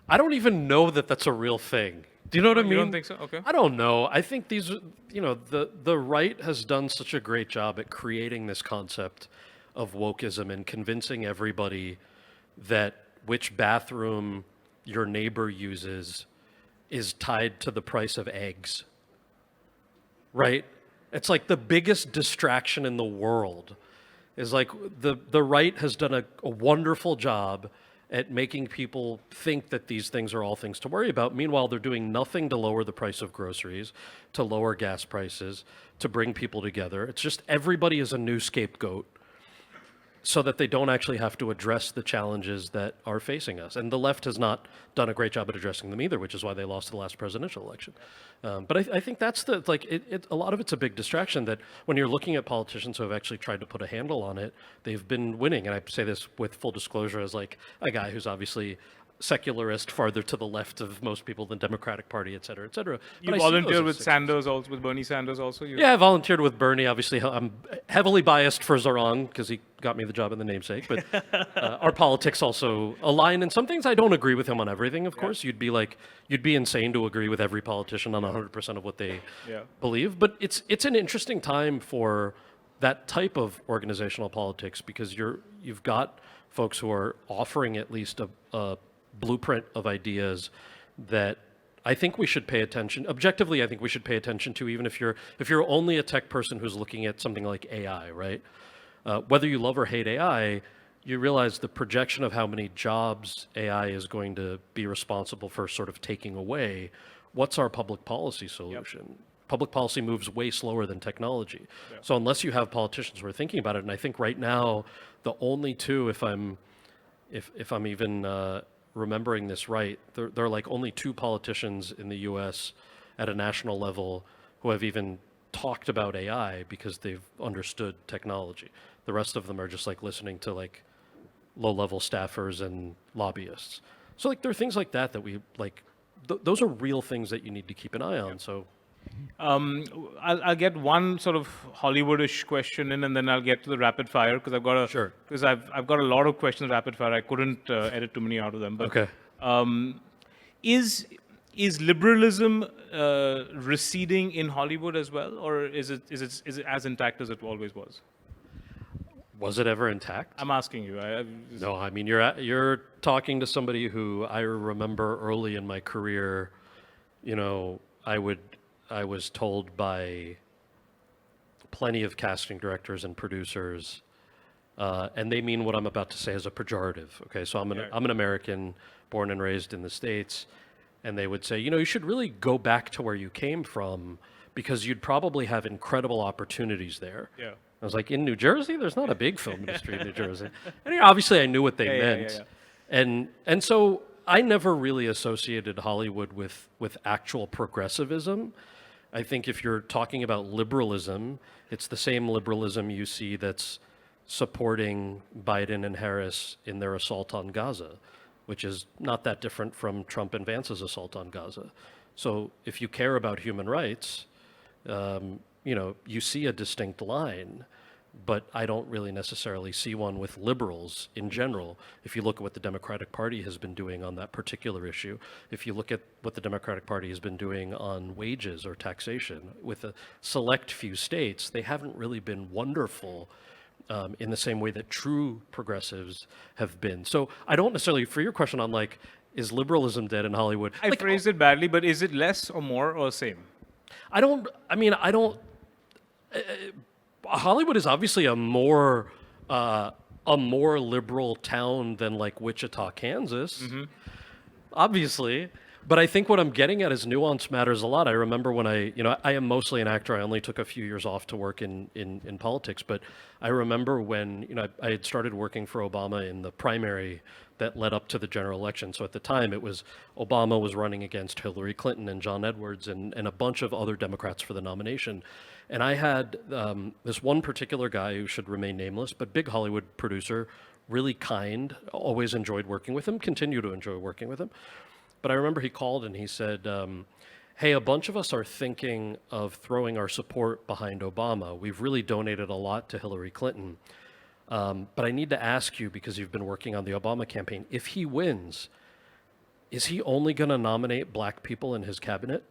I don't even know that that's a real thing. Do you know what I mean? You don't think so? Okay. I don't know. I think the right has done such a great job at creating this concept of wokeism and convincing everybody that which bathroom your neighbor uses is tied to the price of eggs. Right? It's the biggest distraction in the world. Is the right has done a wonderful job at making people think that these things are all things to worry about. Meanwhile, they're doing nothing to lower the price of groceries, to lower gas prices, to bring people together. It's just everybody is a new scapegoat. so that they don't actually have to address the challenges that are facing us. And the left has not done a great job at addressing them either, which is why they lost the last presidential election. But I think that's a lot of it's a big distraction that when you're looking at politicians who have actually tried to put a handle on it, they've been winning. And I say this with full disclosure as like a guy who's obviously secularist, farther to the left of most people than Democratic Party, et cetera, et cetera. You volunteered with Sanders also, with Bernie Sanders also? Yeah, I volunteered with Bernie. Obviously, I'm heavily biased for Zoran because he got me the job in the namesake. But our politics also align in some things. I don't agree with him on everything, of course. You'd be insane to agree with every politician on 100% of what they believe. But it's an interesting time for that type of organizational politics because you've got folks who are offering at least a blueprint of ideas that I think we should pay attention. Objectively, I think we should pay attention to, even if you're only a tech person who's looking at something like AI, right? Whether you love or hate AI, you realize the projection of how many jobs AI is going to be responsible for sort of taking away. What's our public policy solution? Yep. Public policy moves way slower than technology. Yep. So unless you have politicians who are thinking about it, and I think right now the only two, if I'm even remembering this right, there are like only two politicians in the U.S. at a national level who have even talked about AI because they've understood technology. The rest of them are just like listening to like low-level staffers and lobbyists. So like there are things like that we like. Those are real things that you need to keep an eye on. So. I'll get one sort of Hollywoodish question in, and then I'll get to the rapid fire because I've got a lot of questions rapid fire. I couldn't edit too many out of them. But, okay. Is liberalism receding in Hollywood as well, or is it as intact as it always was? Was it ever intact? I'm asking you. No, I mean you're talking to somebody who I remember early in my career. You know, I was told by plenty of casting directors and producers, and they mean what I'm about to say as a pejorative. Okay, so I'm an American, born and raised in the States, and they would say, you know, you should really go back to where you came from because you'd probably have incredible opportunities there. Yeah. I was like, in New Jersey, there's not a big film industry in New Jersey. And obviously, I knew what they meant, and so I never really associated Hollywood with actual progressivism. I think if you're talking about liberalism, it's the same liberalism you see that's supporting Biden and Harris in their assault on Gaza, which is not that different from Trump and Vance's assault on Gaza. So if you care about human rights, you know, you see a distinct line, but I don't really necessarily see one with liberals in general. If you look at what the Democratic Party has been doing on that particular issue, if you look at what the Democratic Party has been doing on wages or taxation with a select few states, they haven't really been wonderful in the same way that true progressives have been. So I don't necessarily, for your question on like, is liberalism dead in Hollywood? I phrased it badly, but is it less or more or same? Hollywood is obviously a more liberal town than like Wichita, Kansas, obviously. But I think what I'm getting at is nuance matters a lot. I remember when I am mostly an actor. I only took a few years off to work in politics. But I remember when, I had started working for Obama in the primary that led up to the general election. So at the time, it was Obama was running against Hillary Clinton and John Edwards and a bunch of other Democrats for the nomination. And I had this one particular guy who should remain nameless, but big Hollywood producer, really kind, always enjoyed working with him, continue to enjoy working with him. But I remember he called and he said, hey, a bunch of us are thinking of throwing our support behind Obama. We've really donated a lot to Hillary Clinton. But I need to ask you, because you've been working on the Obama campaign, if he wins, is he only going to nominate black people in his cabinet?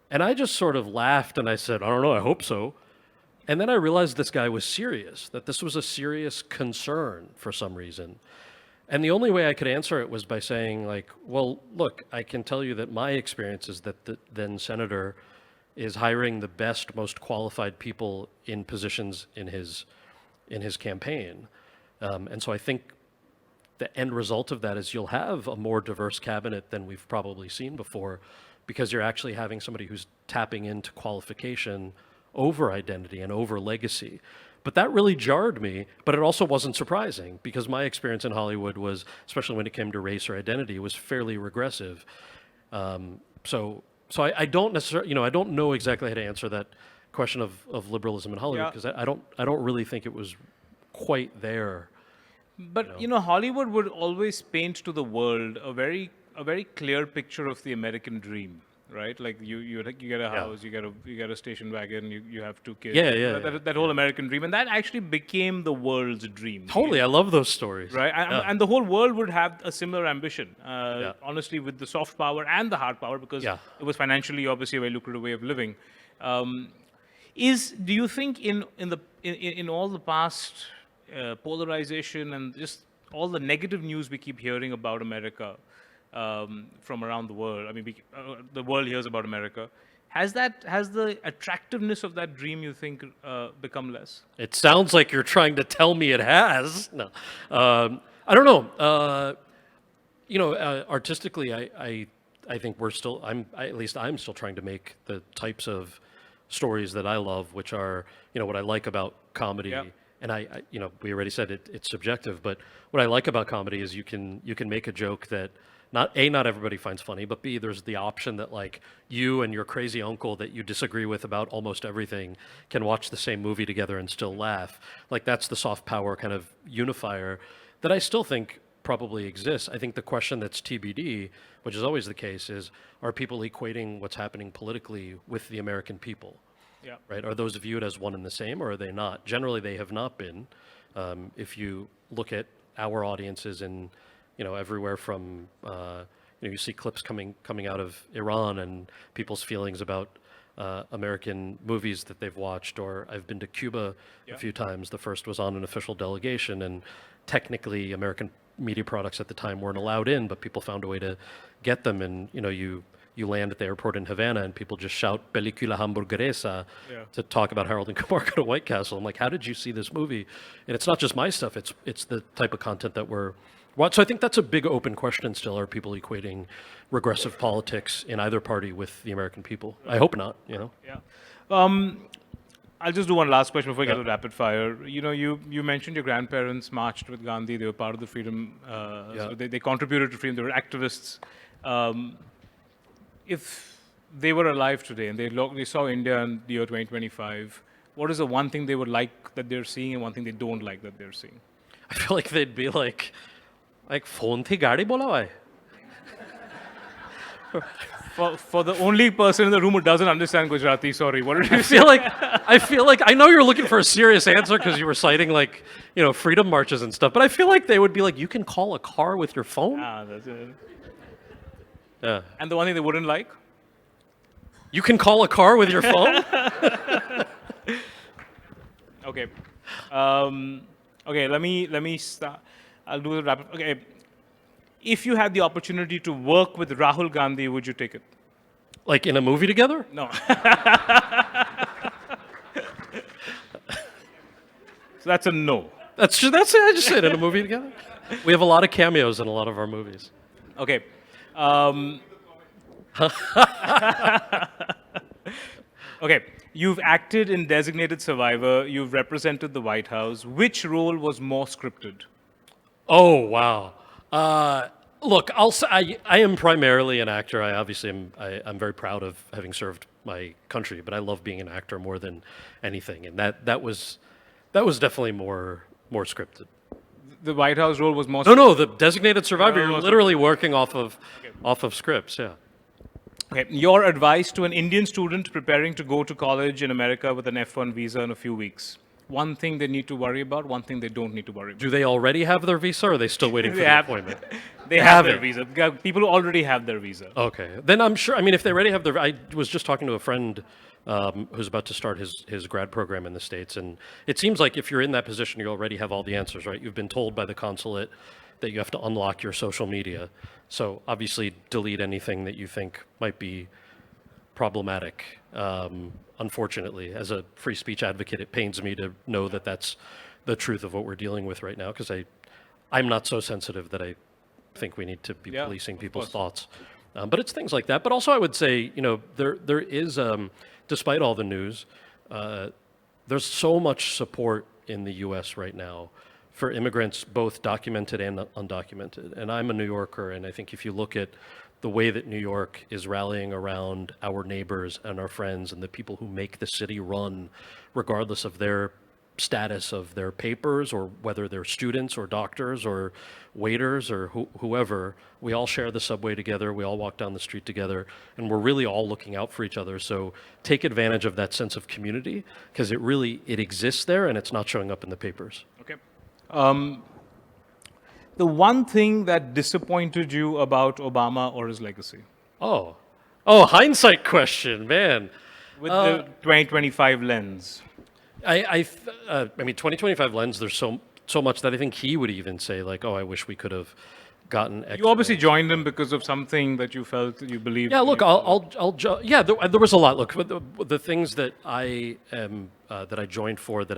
And I just sort of laughed and I said, I don't know, I hope so. And then I realized this guy was serious, that this was a serious concern for some reason. And the only way I could answer it was by saying, like, well, look, I can tell you that my experience is that the then senator is hiring the best, most qualified people in positions in his campaign. And so I think the end result of that is you'll have a more diverse cabinet than we've probably seen before, because you're actually having somebody who's tapping into qualification over identity and over legacy. But that really jarred me, but it also wasn't surprising because my experience in Hollywood was, especially when it came to race or identity, was fairly regressive. So I don't necessarily, I don't know exactly how to answer that question of liberalism in Hollywood because I don't really think it was quite there. But Hollywood would always paint to the world a very clear picture of the American dream, right? Like you get a house, you get a station wagon, you have 2 kids. That whole American dream, and that actually became the world's dream. Totally, I love those stories. Right, and the whole world would have a similar ambition. Honestly, with the soft power and the hard power, because it was financially obviously a very lucrative way of living. Do you think in all the past polarization and just all the negative news we keep hearing about America from around the world, I mean, the world hears about America, has the attractiveness of that dream, you think, become less? It sounds like you're trying to tell me it has. No, I don't know. Artistically, I think we're still. At least I'm still trying to make the types of stories that I love, which are what I like about comedy. Yeah. And we already said it's subjective, but what I like about comedy is you can make a joke that not everybody finds funny, but B, there's the option that like you and your crazy uncle that you disagree with about almost everything can watch the same movie together and still laugh. Like that's the soft power kind of unifier that I still think probably exists. I think the question that's TBD, which is always the case, is are people equating what's happening politically with the American people? Yeah. Right? Are those viewed as one and the same, or are they not? Generally, they have not been. If you look at our audiences in, everywhere from, you see clips coming out of Iran and people's feelings about American movies that they've watched, or I've been to Cuba a few times. The first was on an official delegation, and technically American media products at the time weren't allowed in, but people found a way to get them, and you land at the airport in Havana and people just shout "Película hamburguesa" to talk about Harold and Kumar Go to White Castle. I'm like, how did you see this movie? And it's not just my stuff, it's the type of content that we're watching. So I think that's a big open question still. Are people equating regressive politics in either party with the American people? I hope not, Yeah. I'll just do one last question before we get to rapid fire. You mentioned your grandparents marched with Gandhi. They were part of the freedom. So they contributed to freedom. They were activists. If they were alive today and they saw India in the year 2025, what is the one thing they would like that they're seeing and one thing they don't like that they're seeing? I feel like they'd be like phone thi gaadi bola bhai. For the only person in the room who doesn't understand Gujarati, sorry, what did you say? I feel like I know you're looking for a serious answer because you were citing freedom marches and stuff, but I feel like they would be like, you can call a car with your phone? That's it. Yeah. And the one thing they wouldn't like? You can call a car with your phone? Okay. Okay, let me start. I'll do the rapid. Okay. If you had the opportunity to work with Rahul Gandhi, would you take it? Like in a movie together? No. So that's a no. That's it. I just said in a movie together. We have a lot of cameos in a lot of our movies. Okay. Okay. You've acted in Designated Survivor. You've represented the White House. Which role was more scripted? Oh, wow. Look, I am primarily an actor. I'm very proud of having served my country, but I love being an actor more than anything, and that was definitely more scripted. The White House role was more. No, the Designated Survivor. You're literally working off of scripts. Yeah. Okay. Your advice to an Indian student preparing to go to college in America with an F1 visa in a few weeks. One thing they need to worry about, one thing they don't need to worry about. Do they already have their visa, or are they still waiting for the appointment? They have their visa. People who already have their visa. Okay. Then I'm sure, if they already have their... I was just talking to a friend who's about to start his grad program in the States, and it seems like if you're in that position, you already have all the answers, right? You've been told by the consulate that you have to unlock your social media. So obviously delete anything that you think might be problematic. Unfortunately, as a free speech advocate, it pains me to know that that's the truth of what we're dealing with right now, because I'm not so sensitive that I think we need to be policing people's thoughts. But it's things like that. But also I would say, there is, despite all the news, there's so much support in the US right now for immigrants, both documented and undocumented. And I'm a New Yorker, and I think if you look at the way that New York is rallying around our neighbors and our friends and the people who make the city run, regardless of their status of their papers or whether they're students or doctors or waiters or whoever, we all share the subway together, we all walk down the street together, and we're really all looking out for each other. So take advantage of that sense of community, because it exists there and it's not showing up in the papers. Okay. The one thing that disappointed you about Obama or his legacy? Oh, hindsight question, man. With the 2025 lens. I mean, 2025 lens, there's so much that I think he would even say, like, oh, I wish we could have gotten X. You obviously joined him because of something that you felt, you believed. Yeah, look, there was a lot. Look, the things that that I joined for, that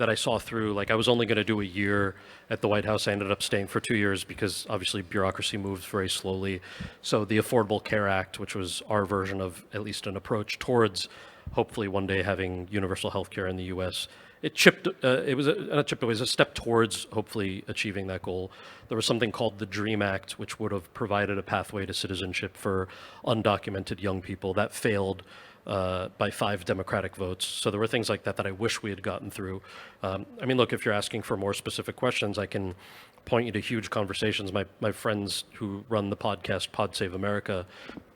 I saw through, like I was only going to do a year at the White House. I ended up staying for 2 years because obviously bureaucracy moves very slowly. So the Affordable Care Act, which was our version of at least an approach towards hopefully one day having universal health care in the US, it was a step towards hopefully achieving that goal. There was something called the DREAM Act, which would have provided a pathway to citizenship for undocumented young people. That failed by 5 Democratic votes. So there were things like that that I wish we had gotten through. I mean, look, if you're asking for more specific questions, I can point you to huge conversations. My friends who run the podcast Pod Save America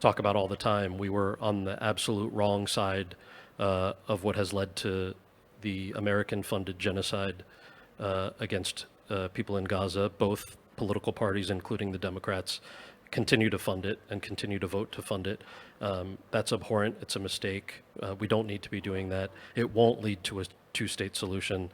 talk about all the time. We were on the absolute wrong side of what has led to the American-funded genocide against people in Gaza. Both political parties, including the Democrats, continue to fund it and continue to vote to fund it. That's abhorrent. It's a mistake. We don't need to be doing that. It won't lead to a two-state solution.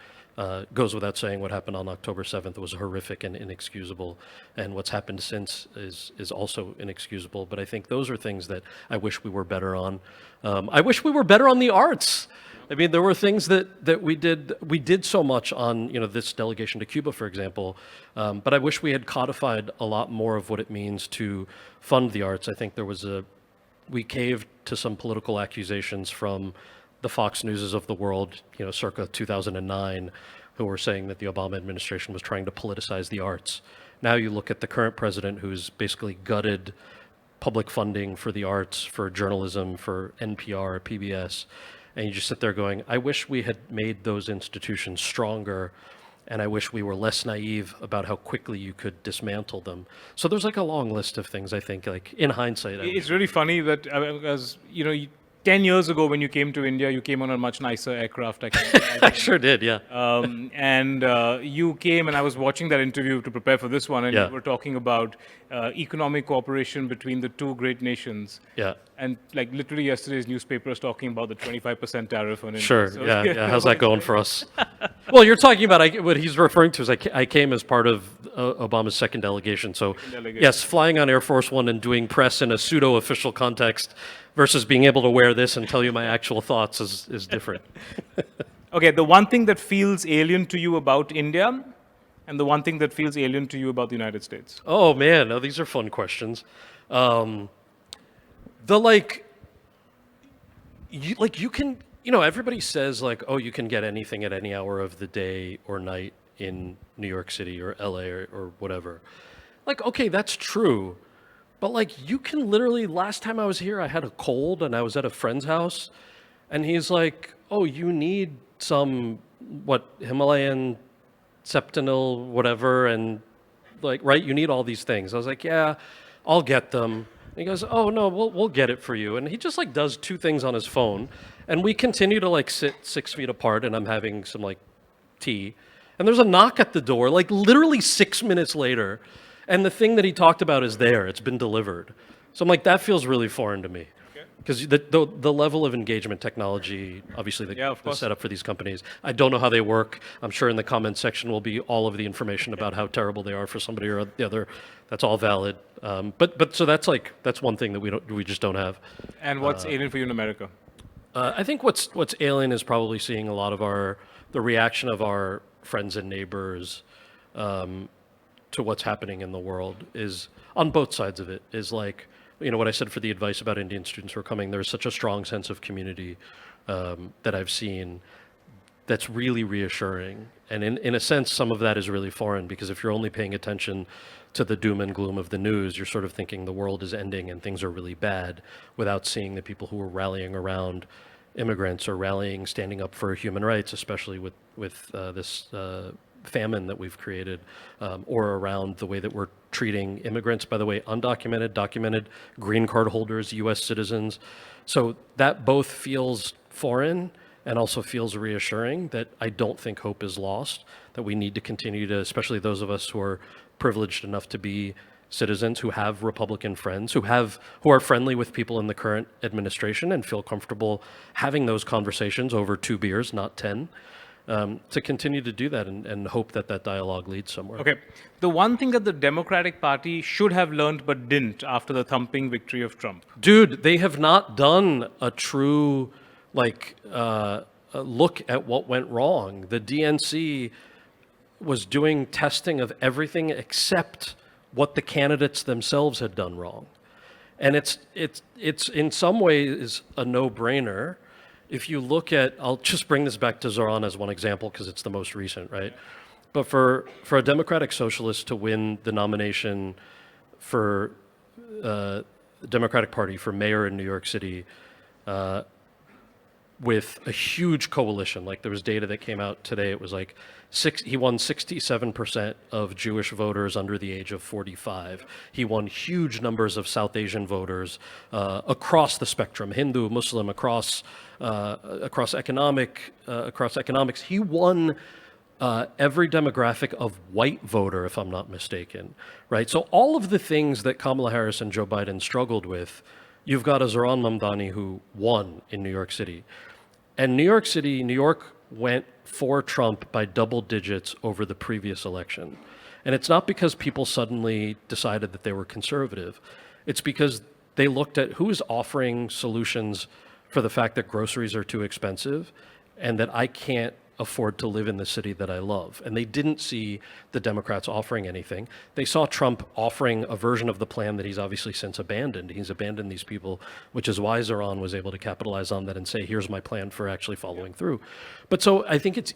Goes without saying, what happened on October 7th was horrific and inexcusable, and what's happened since is also inexcusable. But I think those are things that I wish we were better on. I wish we were better on the arts. I mean, there were things that we did so much on, this delegation to Cuba, for example, but I wish we had codified a lot more of what it means to fund the arts. I think we caved to some political accusations from the Fox Newses of the world, circa 2009, who were saying that the Obama administration was trying to politicize the arts. Now you look at the current president, who's basically gutted public funding for the arts, for journalism, for NPR, PBS, and you just sit there going, I wish we had made those institutions stronger, and I wish we were less naive about how quickly you could dismantle them. So there's like a long list of things, I think, like in hindsight. It's really funny that, because, 10 years ago when you came to India, you came on a much nicer aircraft. I sure did, yeah. And you came, and I was watching that interview to prepare for this one, and Yeah. you were talking about economic cooperation between the two great nations. Yeah. And like literally yesterday's newspaper was talking about the 25% tariff on India. Sure, So, yeah. How's that going for us? Well, you're talking about, what he's referring to is I came as part of Obama's second delegation. So, delegation. yes, flying on Air Force One and doing press in a pseudo-official context versus being able to wear this and tell you my actual thoughts is different. Okay, the one thing that feels alien to you about India, and the one thing that feels alien to you about the United States. Oh, man, these are fun questions. You can, everybody says like, oh, you can get anything at any hour of the day or night in New York City or LA or whatever. Like, okay, that's true. But like, you can literally, last time I was here, I had a cold and I was at a friend's house and he's like, oh, you need some, Himalayan Septinil, whatever. And like, right, you need all these things. I was like, yeah, I'll get them. And he goes, oh no, we'll get it for you. And he just like does 2 things on his phone. And we continue to like sit 6 feet apart and I'm having some like tea. And there's a knock at the door, like literally 6 minutes later. And the thing that he talked about is there. It's been delivered. So I'm like, that feels really foreign to me. Because the level of engagement technology, obviously, that's set up for these companies, I don't know how they work. I'm sure in the comments section will be all of the information about how terrible they are for somebody or the other. That's all valid. But so that's one thing that we just don't have. And what's alien for you in America? I think what's alien is probably seeing a lot of the reaction of our friends and neighbors to what's happening in the world is on both sides of it is like, what I said for the advice about Indian students who are coming, there's such a strong sense of community that I've seen. that's really reassuring. And in a sense, some of that is really foreign, because if you're only paying attention to the doom and gloom of the news, you're sort of thinking the world is ending and things are really bad, without seeing the people who are rallying around immigrants or rallying, standing up for human rights, especially with this famine that we've created, or around the way that we're treating immigrants, by the way, undocumented, documented, green card holders, US citizens. So that both feels foreign and also feels reassuring, that I don't think hope is lost, that we need to continue to, especially those of us who are privileged enough to be citizens, who have Republican friends, who are friendly with people in the current administration and feel comfortable having those conversations over 2 beers, not 10, to continue to do that and hope that that dialogue leads somewhere. Okay. The one thing that the Democratic Party should have learned but didn't after the thumping victory of Trump. Dude, they have not done a true a look at what went wrong. The DNC was doing testing of everything except what the candidates themselves had done wrong. And it's in some ways a no-brainer. If you look at, I'll just bring this back to Zoran as one example because it's the most recent, right? But for a Democratic Socialist to win the nomination for the Democratic Party for mayor in New York City, with a huge coalition, like there was data that came out today, it was like he won 67% of Jewish voters under the age of 45. He won huge numbers of South Asian voters across the spectrum, Hindu, Muslim, across economics. He won every demographic of white voter, if I'm not mistaken, right? So all of the things that Kamala Harris and Joe Biden struggled with, you've got a Zoran Mamdani who won in New York City. And New York went for Trump by double digits over the previous election. And it's not because people suddenly decided that they were conservative. It's because they looked at who is offering solutions for the fact that groceries are too expensive and that I can't afford to live in the city that I love. And they didn't see the Democrats offering anything. They saw Trump offering a version of the plan that he's obviously since abandoned. He's abandoned these people, which is why Zoran was able to capitalize on that and say, here's my plan for actually following through. But so I think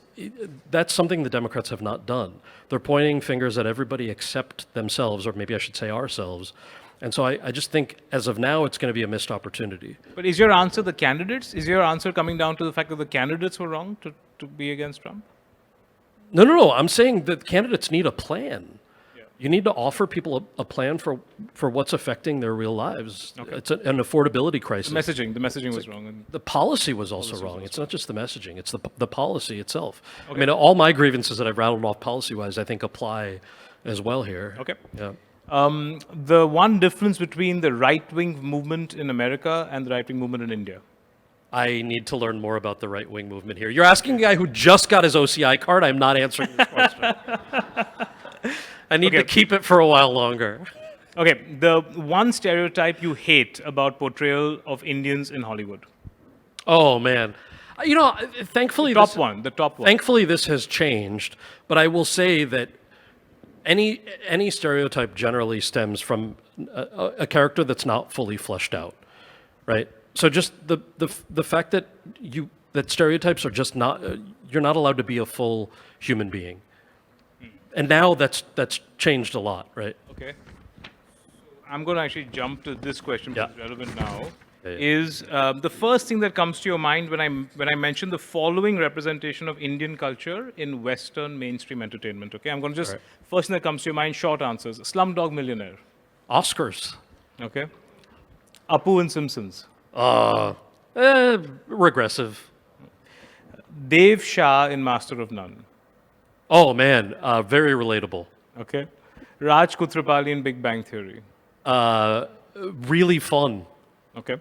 that's something the Democrats have not done. They're pointing fingers at everybody except themselves, or maybe I should say ourselves. And so I just think, as of now, it's going to be a missed opportunity. But is your answer the candidates? Is your answer coming down to the fact that the candidates were wrong to be against Trump? No. I'm saying that candidates need a plan. Yeah. You need to offer people a plan for what's affecting their real lives. Okay. It's an affordability crisis. The messaging was wrong. The policy was also wrong. It's not just the messaging. It's the policy itself. Okay. I mean, all my grievances that I've rattled off policy-wise, I think apply as well here. Okay. Yeah. The one difference between the right-wing movement in America and the right-wing movement in India. I need to learn more about the right-wing movement here. You're asking a guy who just got his OCI card. I'm not answering this question. I need to keep it for a while longer. Okay, the one stereotype you hate about portrayal of Indians in Hollywood. Oh, man. You know, thankfully... The top one. Thankfully, this has changed. But I will say that any stereotype generally stems from a character that's not fully fleshed out, right? So just the fact that stereotypes are just not, you're not allowed to be a full human being. And now that's changed a lot, right? Okay. I'm going to actually jump to this question because it's relevant now. Yeah. Is the first thing that comes to your mind when I mention the following representation of Indian culture in Western mainstream entertainment? Okay, I'm going to just, first thing that comes to your mind, short answers. Slumdog Millionaire. Oscars. Okay. Apu and Simpsons. Regressive. Dev Shah in Master of None. Oh, man, very relatable. Okay. Raj Kutrapali in Big Bang Theory. Really fun. Okay.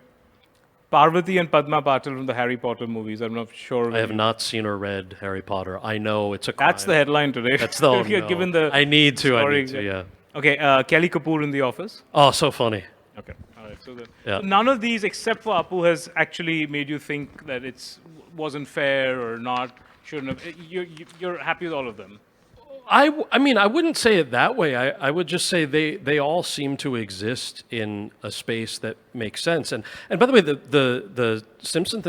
Parvati and Padma Patil from the Harry Potter movies. I'm not sure. I have not seen or read Harry Potter. I know it's a crime. That's the headline today. That's the given the I need to, yeah. Okay, Kelly Kapoor in The Office. Oh, so funny. Okay, all right. So none of these, except for Apu, has actually made you think that it wasn't fair or not, shouldn't have. You're happy with all of them? I mean, I wouldn't say it that way. I would just say they all seem to exist in a space that makes sense. And by the way, the Simpsons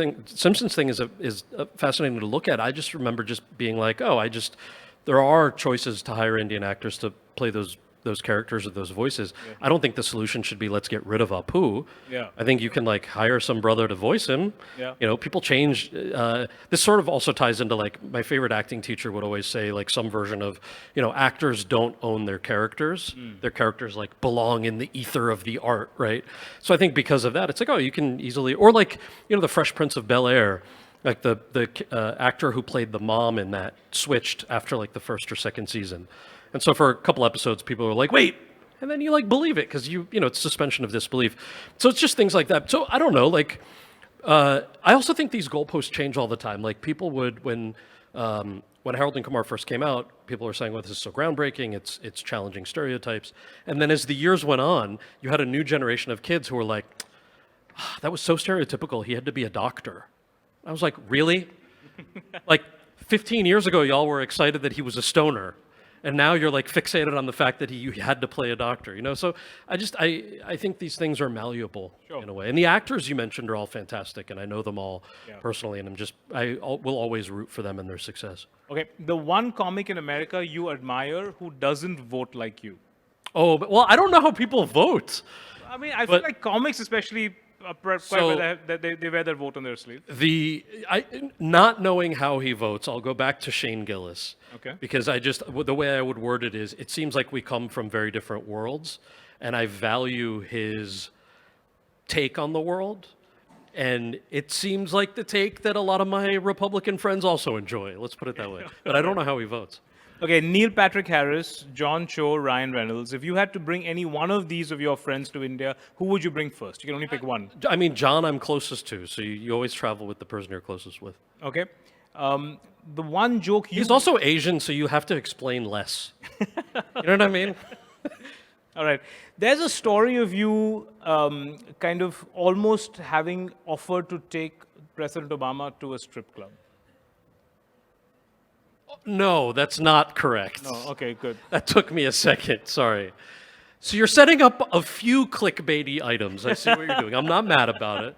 thing is fascinating to look at. I just remember just being like, oh, there are choices to hire Indian actors to play those characters or those voices. Yeah. I don't think the solution should be let's get rid of Apu. Yeah. I think you can like hire some brother to voice him. Yeah. You know, people change. This sort of also ties into like my favorite acting teacher would always say like some version of, you know, actors don't own their characters. Their characters like belong in the ether of the art, right? So I think because of that, it's like, oh, you can easily, or like, you know, the Fresh Prince of Bel-Air, like the actor who played the mom in that switched after like the first or second season. And so for a couple episodes, people were like, wait, and then you like believe it because you know, it's suspension of disbelief. So it's just things like that. So I don't know, like, I also think these goalposts change all the time. Like people would, when Harold and Kumar first came out, people were saying, well, this is so groundbreaking, it's challenging stereotypes. And then as the years went on, you had a new generation of kids who were like, ah, that was so stereotypical, he had to be a doctor. I was like, really? Like 15 years ago, y'all were excited that he was a stoner. And now you're like fixated on the fact that he had to play a doctor, you know? So I think these things are malleable in a way. And the actors you mentioned are all fantastic, and I know them all personally, and will always root for them and their success. Okay, the one comic in America you admire who doesn't vote like you? Oh, well, I don't know how people vote. I mean, I feel like comics especially quite well, they wear their vote on their sleeve. Not knowing how he votes, I'll go back to Shane Gillis. Okay. Because the way I would word it is, it seems like we come from very different worlds, and I value his take on the world, and it seems like the take that a lot of my Republican friends also enjoy. Let's put it that way. But I don't know how he votes. Okay, Neil Patrick Harris, John Cho, Ryan Reynolds. If you had to bring any one of these of your friends to India, who would you bring first? You can only pick one. I mean, John I'm closest to, so you always travel with the person you're closest with. Okay. The one joke you... He's also Asian, so you have to explain less. You know what I mean? All right. There's a story of you kind of almost having offered to take President Obama to a strip club. No, that's not correct. No, okay, good. That took me a second, sorry. So you're setting up a few clickbaity items. I see what you're doing. I'm not mad about it.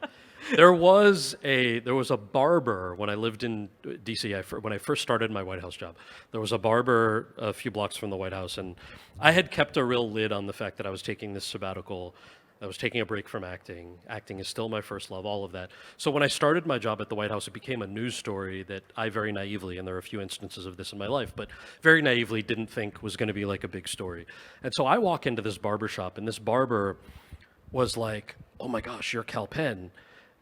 There was a barber when I lived in D.C. When I first started my White House job. There was a barber a few blocks from the White House, and I had kept a real lid on the fact that I was taking this sabbatical. I was taking a break from acting. Acting is still my first love, all of that. So when I started my job at the White House, it became a news story that I very naively, and there are a few instances of this in my life, but very naively didn't think was going to be like a big story. And so I walk into this barber shop, and this barber was like, oh my gosh, you're Kal Penn,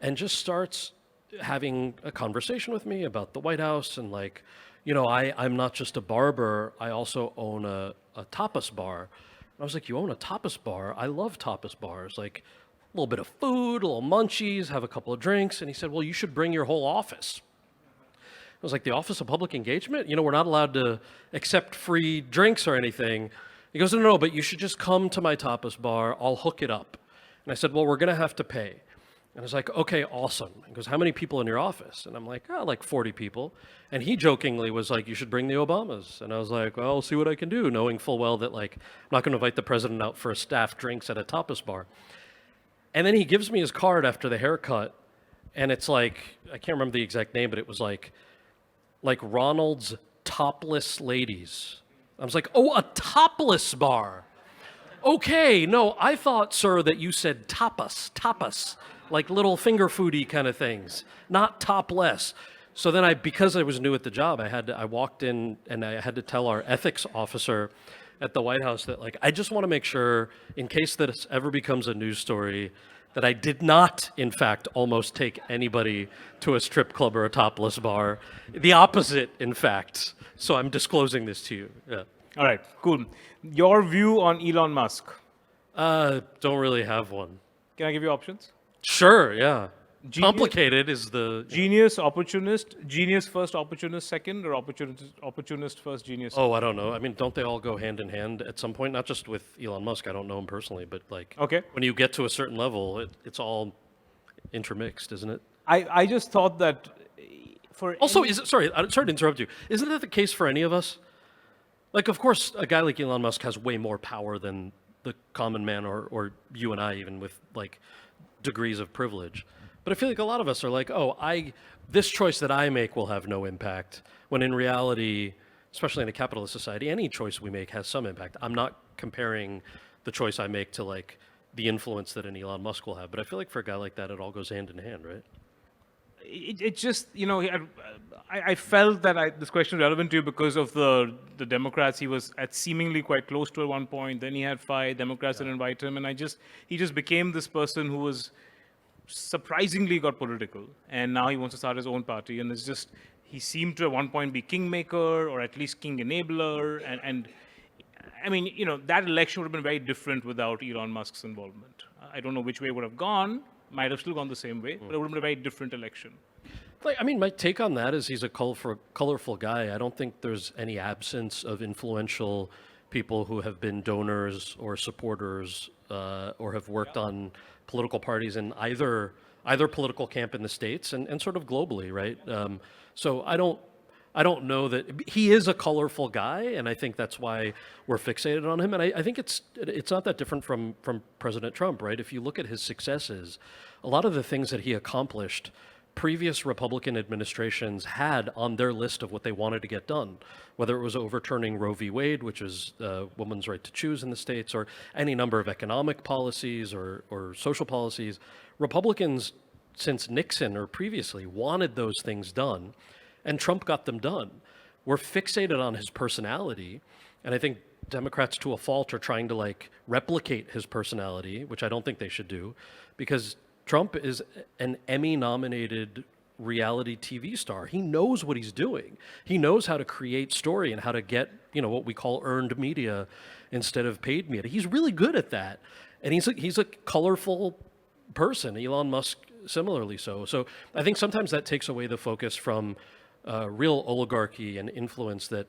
and just starts having a conversation with me about the White House, and like, you know, I'm not just a barber, I also own a tapas bar. I was like, you own a tapas bar? I love tapas bars. Like, a little bit of food, a little munchies, have a couple of drinks. And he said, well, you should bring your whole office. I was like, the Office of Public Engagement? You know, we're not allowed to accept free drinks or anything. He goes, no, but you should just come to my tapas bar. I'll hook it up. And I said, well, we're going to have to pay. And I was like, okay, awesome. He goes, how many people in your office? And I'm like, oh, like 40 people. And he jokingly was like, you should bring the Obamas. And I was like, well, I'll see what I can do, knowing full well that like, I'm not going to invite the president out for a staff drinks at a tapas bar. And then he gives me his card after the haircut. And it's like, I can't remember the exact name, but it was like Ronald's Topless Ladies. I was like, oh, a topless bar. Okay, no, I thought, sir, that you said tapas. Like little finger foodie kind of things, not topless. So then because I was new at the job, I walked in and I had to tell our ethics officer at the White House that like, I just want to make sure in case that it ever becomes a news story that I did not, in fact, almost take anybody to a strip club or a topless bar. The opposite, in fact. So I'm disclosing this to you. Yeah. All right, cool. Your view on Elon Musk? Don't really have one. Can I give you options? Sure, yeah. Genius, complicated is the... Genius, opportunist, genius first, opportunist second, or opportunist first, genius second? Oh, I don't know. I mean, don't they all go hand in hand at some point? Not just with Elon Musk. I don't know him personally, but like, okay. When you get to a certain level, it's all intermixed, isn't it? I just thought that for... Also, sorry to interrupt you. Isn't that the case for any of us? Like, of course, a guy like Elon Musk has way more power than the common man or you and I, even with like degrees of privilege. But I feel like a lot of us are like, oh, this choice that I make will have no impact. When in reality, especially in a capitalist society, any choice we make has some impact. I'm not comparing the choice I make to like the influence that an Elon Musk will have. But I feel like for a guy like that, it all goes hand in hand, right? It just, I felt that this question was relevant to you because of the Democrats. He was at seemingly quite close to at one point. Then he had five Democrats that invite him, and he just became this person who was surprisingly got political, and now he wants to start his own party. And it's just, he seemed to at one point be kingmaker or at least king enabler, and I mean, that election would have been very different without Elon Musk's involvement. I don't know which way it would have gone. Might have still gone the same way, but it would have been a very different election. Like, I mean, my take on that is he's a colorful guy. I don't think there's any absence of influential people who have been donors or supporters or have worked on political parties in either political camp in the States and sort of globally, right? So I don't know that he is a colorful guy, and I think that's why we're fixated on him. And I think it's not that different from President Trump, right? If you look at his successes, a lot of the things that he accomplished, previous Republican administrations had on their list of what they wanted to get done, whether it was overturning Roe v. Wade, which is women's right to choose in the States, or any number of economic policies or social policies. Republicans, since Nixon or previously, wanted those things done. And Trump got them done. We're fixated on his personality, and I think Democrats, to a fault, are trying to like replicate his personality, which I don't think they should do, because Trump is an Emmy-nominated reality TV star. He knows what he's doing. He knows how to create story and how to get, what we call earned media instead of paid media. He's really good at that, and he's a colorful person. Elon Musk similarly so. So I think sometimes that takes away the focus from real oligarchy and influence that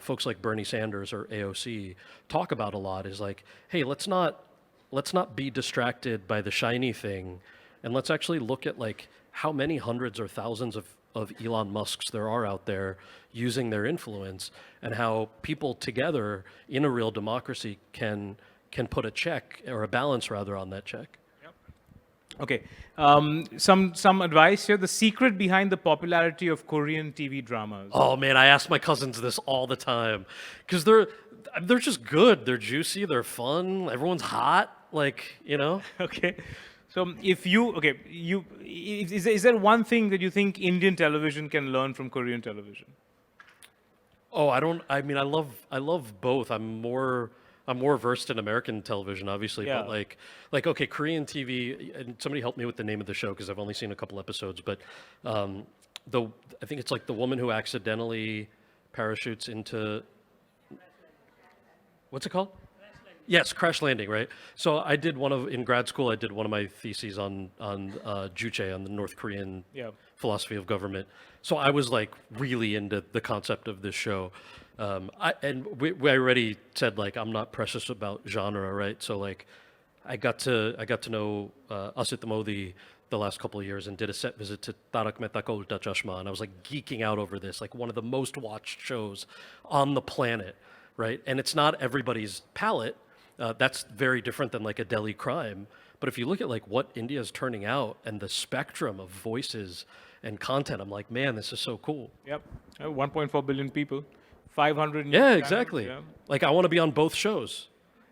folks like Bernie Sanders or AOC talk about a lot. Is like, hey, let's not be distracted by the shiny thing, and let's actually look at like how many hundreds or thousands of Elon Musks there are out there using their influence, and how people together in a real democracy can put a check or a balance rather on that check. Okay, some advice here. The secret behind the popularity of Korean TV dramas. Oh man, I ask my cousins this all the time because they're just good. They're juicy. They're fun. Everyone's hot. Okay, so is there one thing that you think Indian television can learn from Korean television? Oh, I mean, I love both. I'm more versed in American television, obviously, Yeah. but okay, Korean TV. And somebody help me with the name of the show because I've only seen a couple episodes. But I think it's like the woman who accidentally parachutes into. What's it called? Yes, Crash Landing, right? So in grad school, I did one of my theses on Juche, on the North Korean philosophy of government. So I was like really into the concept of this show. We already said like I'm not precious about genre, right? So like I got to know Asit Modi the last couple of years and did a set visit to Tarak Mehta Ka Ulta Chashma, and I was like geeking out over this, like one of the most watched shows on the planet, right? And it's not everybody's palate. That's very different than like a Delhi crime. But if you look at like what India is turning out and the spectrum of voices and content, I'm like, man, this is so cool. Yep, 1.4 billion people. 500 news Yeah, channels, exactly. yeah. Like I want to be on both shows.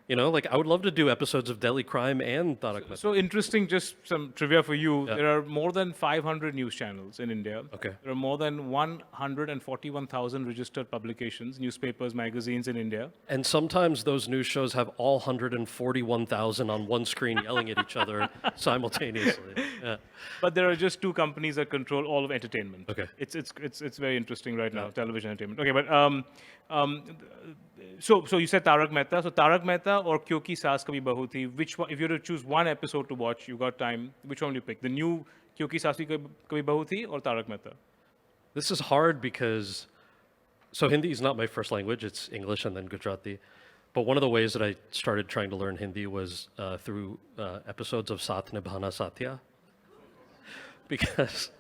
Like I would love to do episodes of Delhi Crime and Tarak Mehta. So interesting, just some trivia for you. Yeah. There are more than 500 news channels in India. Okay. There are more than 141,000 registered publications, newspapers, magazines in India. And sometimes those news shows have all 141,000 on one screen yelling at each other simultaneously. Yeah. But there are just two companies that control all of entertainment. Okay. It's very interesting right now, television entertainment. Okay, but so you said Tarak Mehta. So Tarak Mehta or Kyunki Saas Kabhi Bahu Thi, which one, if you were to choose one episode to watch, you got time, which one will you pick? The new Kyunki Saas Kabhi Bahu Thi or Tarak Mehta? This is hard because, so Hindi is not my first language, it's English and then Gujarati. But one of the ways that I started trying to learn Hindi was through episodes of Saath Nibhana Satya. Because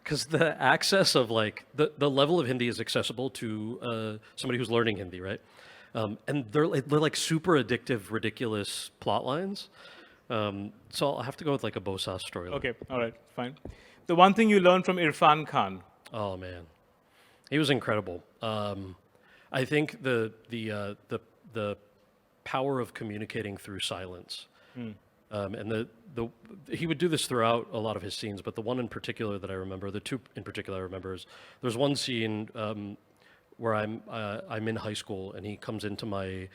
Because the access of like the level of Hindi is accessible to somebody who's learning Hindi, right? And they're like super addictive, ridiculous plot lines. So I'll have to go with like a Bosas story. Okay, all right, fine. The one thing you learned from Irfan Khan. Oh man, he was incredible. I think the power of communicating through silence, and he would do this throughout a lot of his scenes. But the one in particular that I remember, the two in particular I remember is there's one scene where I'm in high school and he comes into my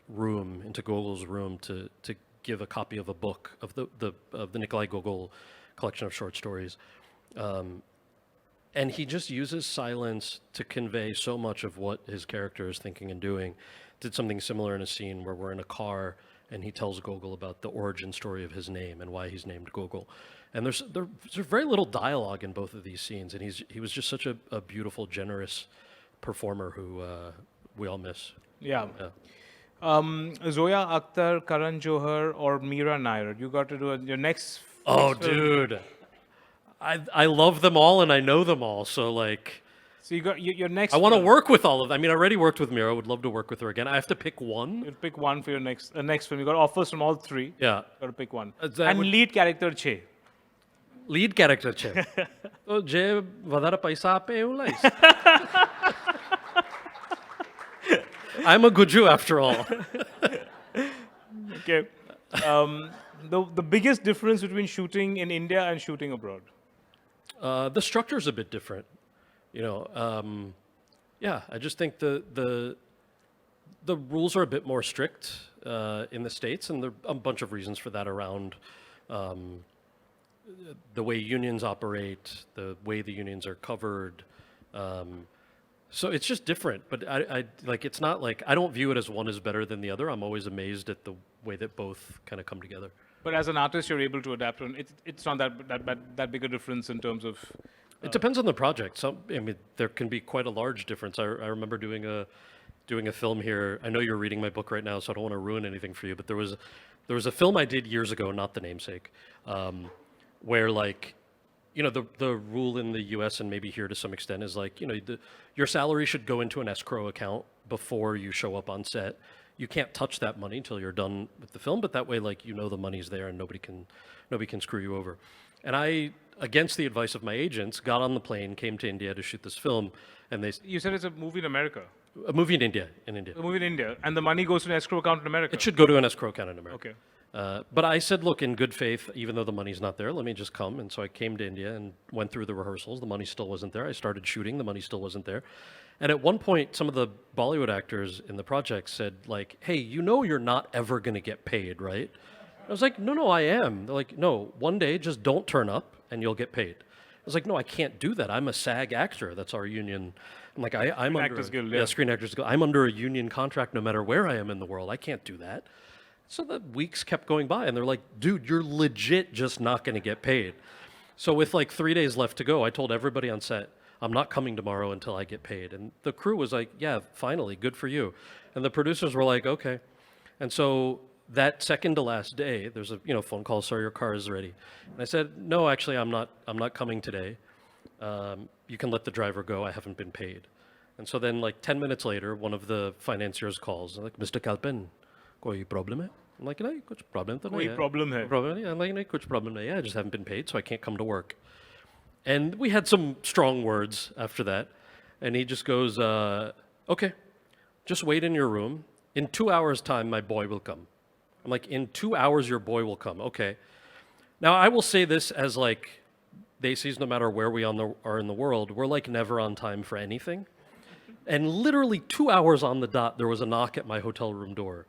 room, into Gogol's room to give a copy of a book of the Nikolai Gogol collection of short stories. And he just uses silence to convey so much of what his character is thinking and doing. Did something similar in a scene where we're in a car and he tells Gogol about the origin story of his name and why he's named Gogol. And there's very little dialogue in both of these scenes, and he was just such a beautiful, generous performer who we all miss. Yeah. Zoya Akhtar, Karan Johar, or Meera Nair. You got to do your next. Oh, next film. dude. I love them all and I know them all, so like. So you got your next. I want to work with all of them. I mean, I already worked with Meera. I would love to work with her again. I have to pick one. You'll pick one for your next film. You got offers from all three. Yeah. Got to pick one. That And lead character Che. Lead character Che. So je vadara paisa ape ulais. I'm a Guju after all. Okay. The biggest difference between shooting in India and shooting abroad. The structure is a bit different. You know, yeah, I just think the rules are a bit more strict in the States, and there are a bunch of reasons for that around the way unions operate, the way the unions are covered. So it's just different, but I like it's not like I don't view it as one is better than the other. I'm always amazed at the way that both kind of come together. But as an artist, you're able to adapt, and it's not that big a difference in terms of. It depends on the project. I mean, there can be quite a large difference. I remember doing a film here. I know you're reading my book right now, so I don't want to ruin anything for you. But there was a film I did years ago, not The Namesake, where like, you know, the rule in the U.S. and maybe here to some extent is like, you know, your salary should go into an escrow account before you show up on set. You can't touch that money until you're done with the film, but that way, like, you know, the money's there and nobody can screw you over. And I, against the advice of my agents, got on the plane, came to India to shoot this film, and You said it's a movie in America. A movie in India. A movie in India, and the money goes to an escrow account in America. It should go to an escrow account in America. Okay. But I said, look, in good faith, even though the money's not there, let me just come. And so I came to India and went through the rehearsals. The money still wasn't there. I started shooting. The money still wasn't there. And at one point, some of the Bollywood actors in the project said, like, hey, you know you're not ever going to get paid, right? I was like, no, I am. They're like, no, one day just don't turn up and you'll get paid. I was like, no, I can't do that. I'm a SAG actor. That's our union. I'm like, I'm under Actors Guild, yeah. Screen Actors Guild. I'm under a union contract no matter where I am in the world. I can't do that. So the weeks kept going by, and they're like, dude, you're legit just not going to get paid. So with like 3 days left to go, I told everybody on set, I'm not coming tomorrow until I get paid. And the crew was like, yeah, finally, good for you. And the producers were like, okay. And so that second to last day, there's a phone call, sir, your car is ready. And I said, no, actually, I'm not coming today. You can let the driver go. I haven't been paid. And so then like 10 minutes later, one of the financiers calls, like, Mr. Kal Penn, koi problem hai? I'm like, no, kuch problem to nahi hai. Problem hai. I'm like, no, kuch problem nahi hai. I just haven't been paid, so I can't come to work. And we had some strong words after that. And he just goes, okay, just wait in your room. In 2 hours' time, my boy will come. I'm like, in 2 hours, your boy will come. Okay. Now, I will say this as like, Desis, no matter where we are in the world, we're like never on time for anything. And literally 2 hours on the dot, there was a knock at my hotel room door.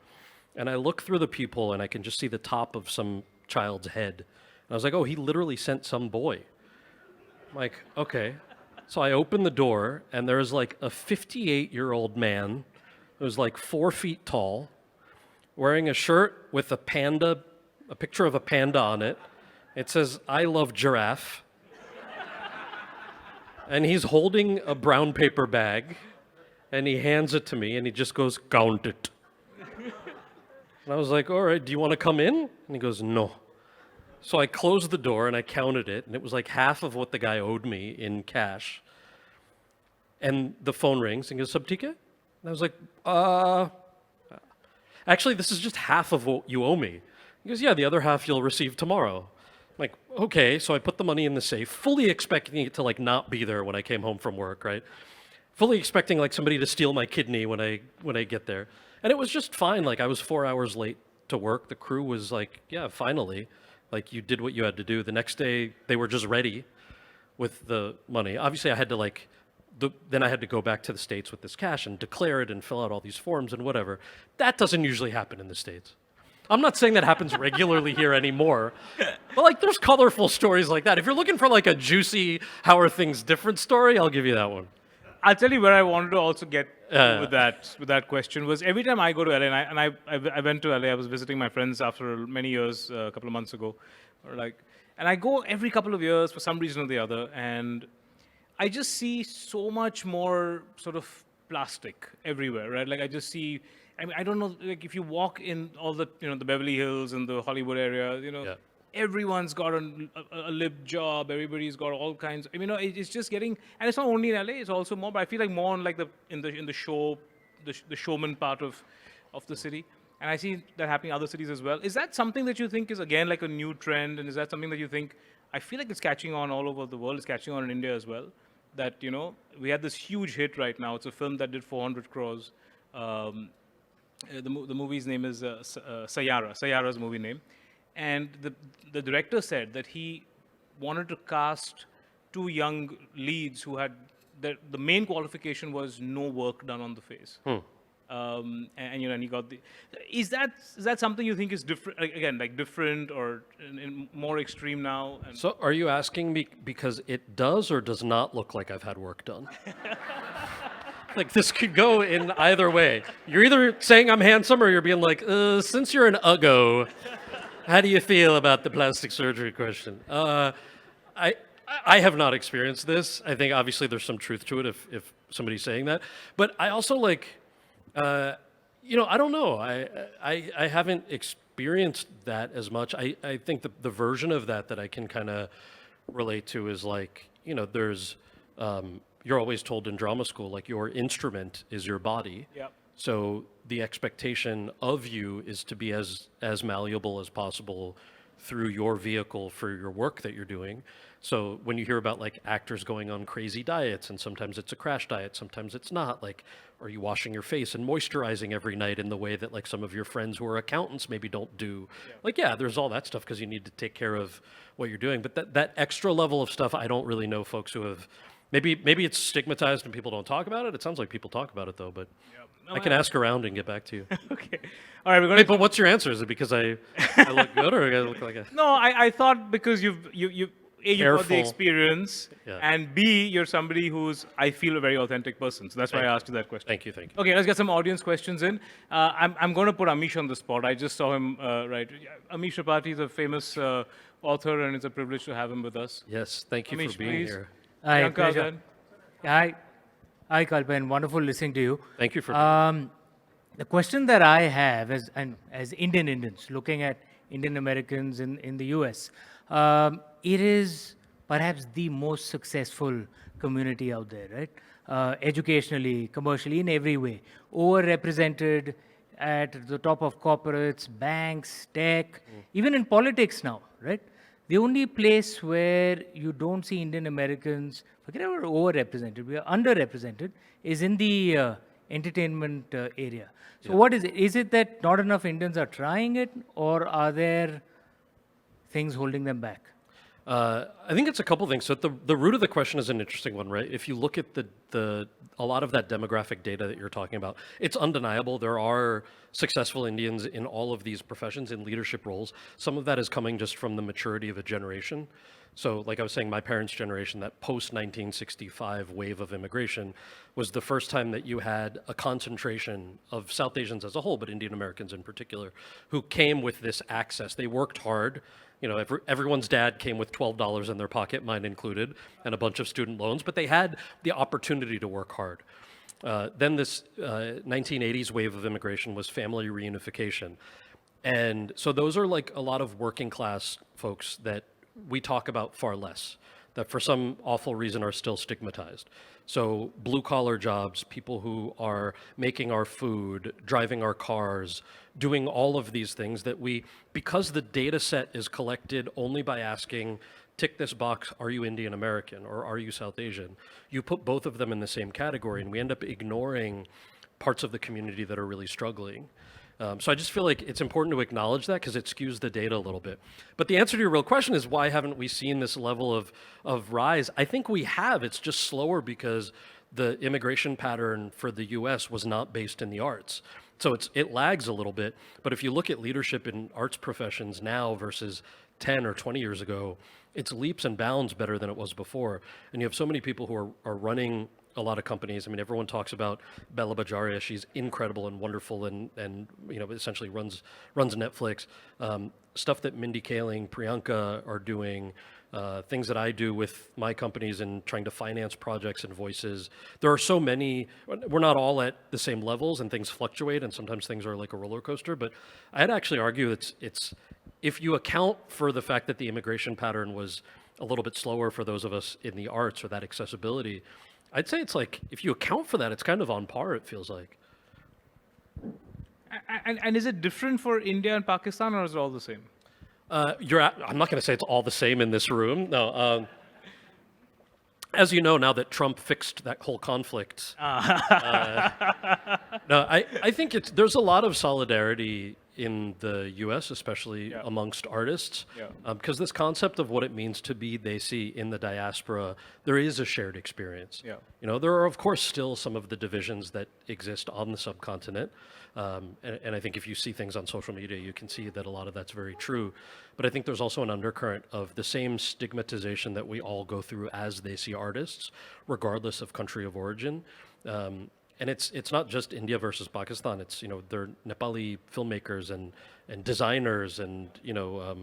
And I look through the people and I can just see the top of some child's head. And I was like, oh, he literally sent some boy. I'm like, okay. So I open the door and there's like a 58-year-old man who's like 4 feet tall, wearing a shirt with a picture of a panda on it. It says, I love giraffe. And he's holding a brown paper bag and he hands it to me and he just goes, count it. And I was like, all right, do you want to come in? And he goes, no. So I closed the door and I counted it, and it was like half of what the guy owed me in cash. And the phone rings and goes, "Sub TK?" And I was like, actually, this is just half of what you owe me. He goes, "Yeah, the other half you'll receive tomorrow." I'm like, okay. So I put the money in the safe, fully expecting it to like not be there when I came home from work, right? Fully expecting like somebody to steal my kidney when I get there. And it was just fine. Like I was 4 hours late to work. The crew was like, "Yeah, finally. Like you did what you had to do." The next day, they were just ready with the money. Obviously, I had to like, then I had to go back to the States with this cash and declare it and fill out all these forms and whatever. That doesn't usually happen in the States. I'm not saying that happens regularly here anymore, but like there's colorful stories like that. If you're looking for like a juicy, how are things different story, I'll give you that one. I'll tell you where I wanted to also get with that question was every time I go to LA, and I went to LA, I was visiting my friends after many years, a couple of months ago, and I go every couple of years for some reason or the other, and I just see so much more sort of plastic everywhere, right? Like I just see, I mean, I don't know, like if you walk in all the, the Beverly Hills and the Hollywood area, Yeah. everyone's got a lip job, everybody's got all kinds. I mean, it's just getting, and it's not only in LA, it's also more, but I feel like more on like in the show, the showman part of the city. And I see that happening in other cities as well. Is that something that you think is again like a new trend? And is that something that you think, I feel like it's catching on all over the world, it's catching on in India as well? That, we had this huge hit right now. It's a film that did 400 crores. The movie's name is Sayara. Sayara's the movie name. And the director said that he wanted to cast 2 young leads who had, the main qualification was no work done on the face. And he got the, is that something you think is different, again, like different or in more extreme now? And So are you asking me because it does or does not look like I've had work done? Like this could go in either way. You're either saying I'm handsome or you're being like, since you're an uggo, how do you feel about the plastic surgery question? I have not experienced this. I think obviously there's some truth to it if somebody's saying that. But I also like, I don't know. I haven't experienced that as much. I think the version of that I can kind of relate to is like, there's, you're always told in drama school, like your instrument is your body. Yep. So the expectation of you is to be as malleable as possible through your vehicle for your work that you're doing. So when you hear about like actors going on crazy diets, and sometimes it's a crash diet, sometimes it's not, like, are you washing your face and moisturizing every night in the way that like some of your friends who are accountants maybe don't do? Yeah. Like, yeah, there's all that stuff because you need to take care of what you're doing. But that extra level of stuff, I don't really know folks who have, maybe it's stigmatized and people don't talk about it. It sounds like people talk about it though, but I can ask around and get back to you. Okay. All right, we're going to... But what's your answer? Is it because I look good or I look like a... No, I thought because you've got the experience, Yeah. and B, you're somebody who's, I feel, a very authentic person. So that's why I asked you that question. Thank you. Okay, let's get some audience questions in. I'm going to put Amish on the spot. I just saw him, right. Amish Tripathi is a famous author, and it's a privilege to have him with us. Yes, thank you Amish, for being please. here. Hi, Priyanka, pleasure. then. Hi, Kal Penn. Wonderful listening to you. Thank you for being here. The question that I have as Indians looking at Indian Americans in the US, it is perhaps the most successful community out there, right? Educationally, commercially, in every way. Overrepresented at the top of corporates, banks, tech, even in politics now, right? The only place where you don't see Indian Americans, forget about overrepresented, we are underrepresented, is in the entertainment area. So what is it? Is it that not enough Indians are trying it, or are there things holding them back? I think it's a couple things. So the root of the question is an interesting one, right? If you look at a lot of that demographic data that you're talking about, it's undeniable. There are successful Indians in all of these professions, in leadership roles. Some of that is coming just from the maturity of a generation. So like I was saying, my parents' generation, that post-1965 wave of immigration was the first time that you had a concentration of South Asians as a whole, but Indian Americans in particular, who came with this access. They worked hard. Everyone's dad came with $12 in their pocket, mine included, and a bunch of student loans, but they had the opportunity to work hard. Then this 1980s wave of immigration was family reunification. And so those are like a lot of working class folks that we talk about far less, that for some awful reason are still stigmatized. So blue collar jobs, people who are making our food, driving our cars, doing all of these things that we, because the data set is collected only by asking, tick this box, are you Indian American or are you South Asian? You put both of them in the same category and we end up ignoring parts of the community that are really struggling. So I just feel like it's important to acknowledge that because it skews the data a little bit. But the answer to your real question is why haven't we seen this level of rise? I think we have. It's just slower because the immigration pattern for the US was not based in the arts. So it lags a little bit. But if you look at leadership in arts professions now versus 10 or 20 years ago, it's leaps and bounds better than it was before. And you have so many people who are running a lot of companies. I mean, everyone talks about Bella Bajaria. She's incredible and wonderful, and you know, essentially runs Netflix. Stuff that Mindy Kaling, Priyanka are doing, things that I do with my companies and trying to finance projects and voices. There are so many. We're not all at the same levels, and things fluctuate, and sometimes things are like a roller coaster. But I'd actually argue it's if you account for the fact that the immigration pattern was a little bit slower for those of us in the arts or that accessibility, I'd say it's like, if you account for that, it's kind of on par, it feels like. And is it different for India and Pakistan, or is it all the same? I'm not going to say it's all the same in this room. No. As you know, now that Trump fixed that whole conflict, no, I think there's a lot of solidarity in the U.S., especially amongst artists, because this concept of what it means to be Desi in the diaspora, there is a shared experience. You know, there are of course still some of the divisions that exist on the subcontinent, and I think if you see things on social media, you can see that a lot of that's very true. But I think there's also an undercurrent of the same stigmatization that we all go through as Desi artists, regardless of country of origin. And it's not just India versus Pakistan. It's, you know, they're Nepali filmmakers and designers and, you know,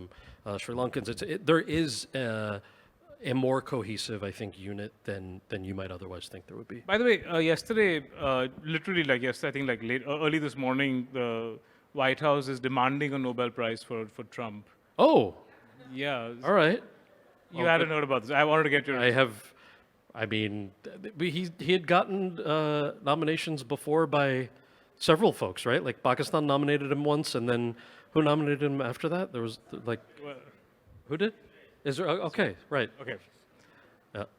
Sri Lankans. There is a more cohesive, I think, unit than you might otherwise think there would be. By the way, yesterday, literally like yesterday, I think like early this morning, the White House is demanding a Nobel Prize for Trump. Oh. Yeah. All right. You hadn't heard about this. I wanted to get your... I mean, he had gotten nominations before by several folks, right? Like Pakistan nominated him once, and then who nominated him after that? There was like, who did? Is there? Okay, right. Okay.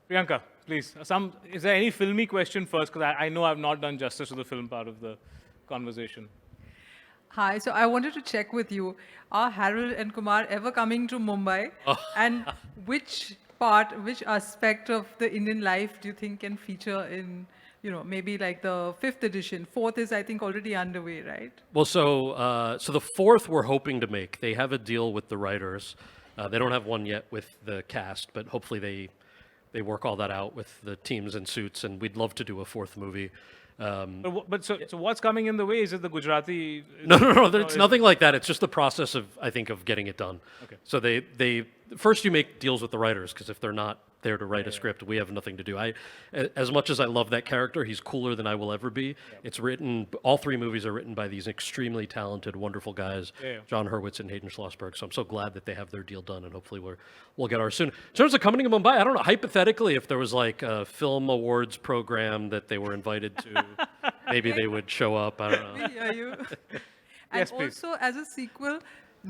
Priyanka, please. Is there any filmy question first? Because I know I've not done justice to the film part of the conversation. Hi, so I wanted to check with you, are Harold and Kumar ever coming to Mumbai? And which aspect of the Indian life do you think can feature in, you know, maybe like the 5th edition? 4th is, I think, already underway, right? Well, so the 4th we're hoping to make. They have a deal with the writers. They don't have one yet with the cast, but hopefully they work all that out with the teams in suits, and we'd love to do a 4th movie. So what's coming in the way? Is it the Gujarati? No. It's nothing like that. It's just the process of, I think, of getting it done. Okay. So they first you make deals with the writers, because if they're not there to write a script, we have nothing to do. As much as I love that character, he's cooler than I will ever be. It's written, all 3 movies are written by these extremely talented, wonderful guys, John Hurwitz and Hayden Schlossberg. So I'm so glad that they have their deal done, and hopefully we'll get ours soon. In terms of coming to Mumbai, I don't know, hypothetically, if there was like a film awards program that they were invited to, maybe they would show up, I don't know. We hear you. Yes, And please. also, as a sequel,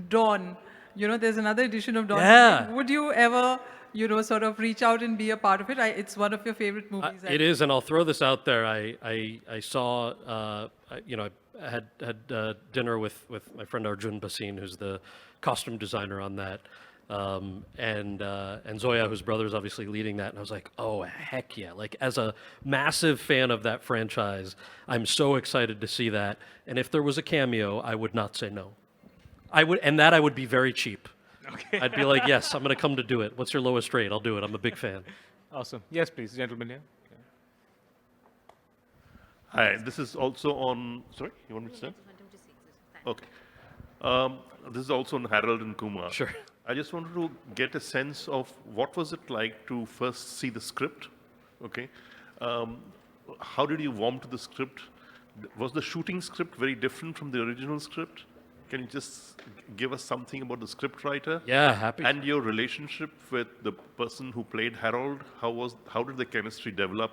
Dawn. You know, there's another edition of Dawn. Yeah. Would you ever, you know, sort of reach out and be a part of it? It's one of your favorite movies. It is, and I'll throw this out there. I saw, you know, I had dinner with my friend Arjun Basin, who's the costume designer on that, and Zoya, whose brother is obviously leading that. And I was like, oh, heck yeah. Like, as a massive fan of that franchise, I'm so excited to see that. And if there was a cameo, I would not say no. I would be very cheap. Okay. I'd be like, yes, I'm going to come to do it. What's your lowest rate? I'll do it. I'm a big fan. Awesome. Yes, please, gentlemen here. Hi, this is also on, sorry, you want me to start? Okay. This is also on Harold and Kumar. Sure. I just wanted to get a sense of what was it like to first see the script, okay? How did you warm to the script? Was the shooting script very different from the original script? Can you just give us something about the scriptwriter? Yeah, happy. And your relationship with the person who played Harold? How did the chemistry develop?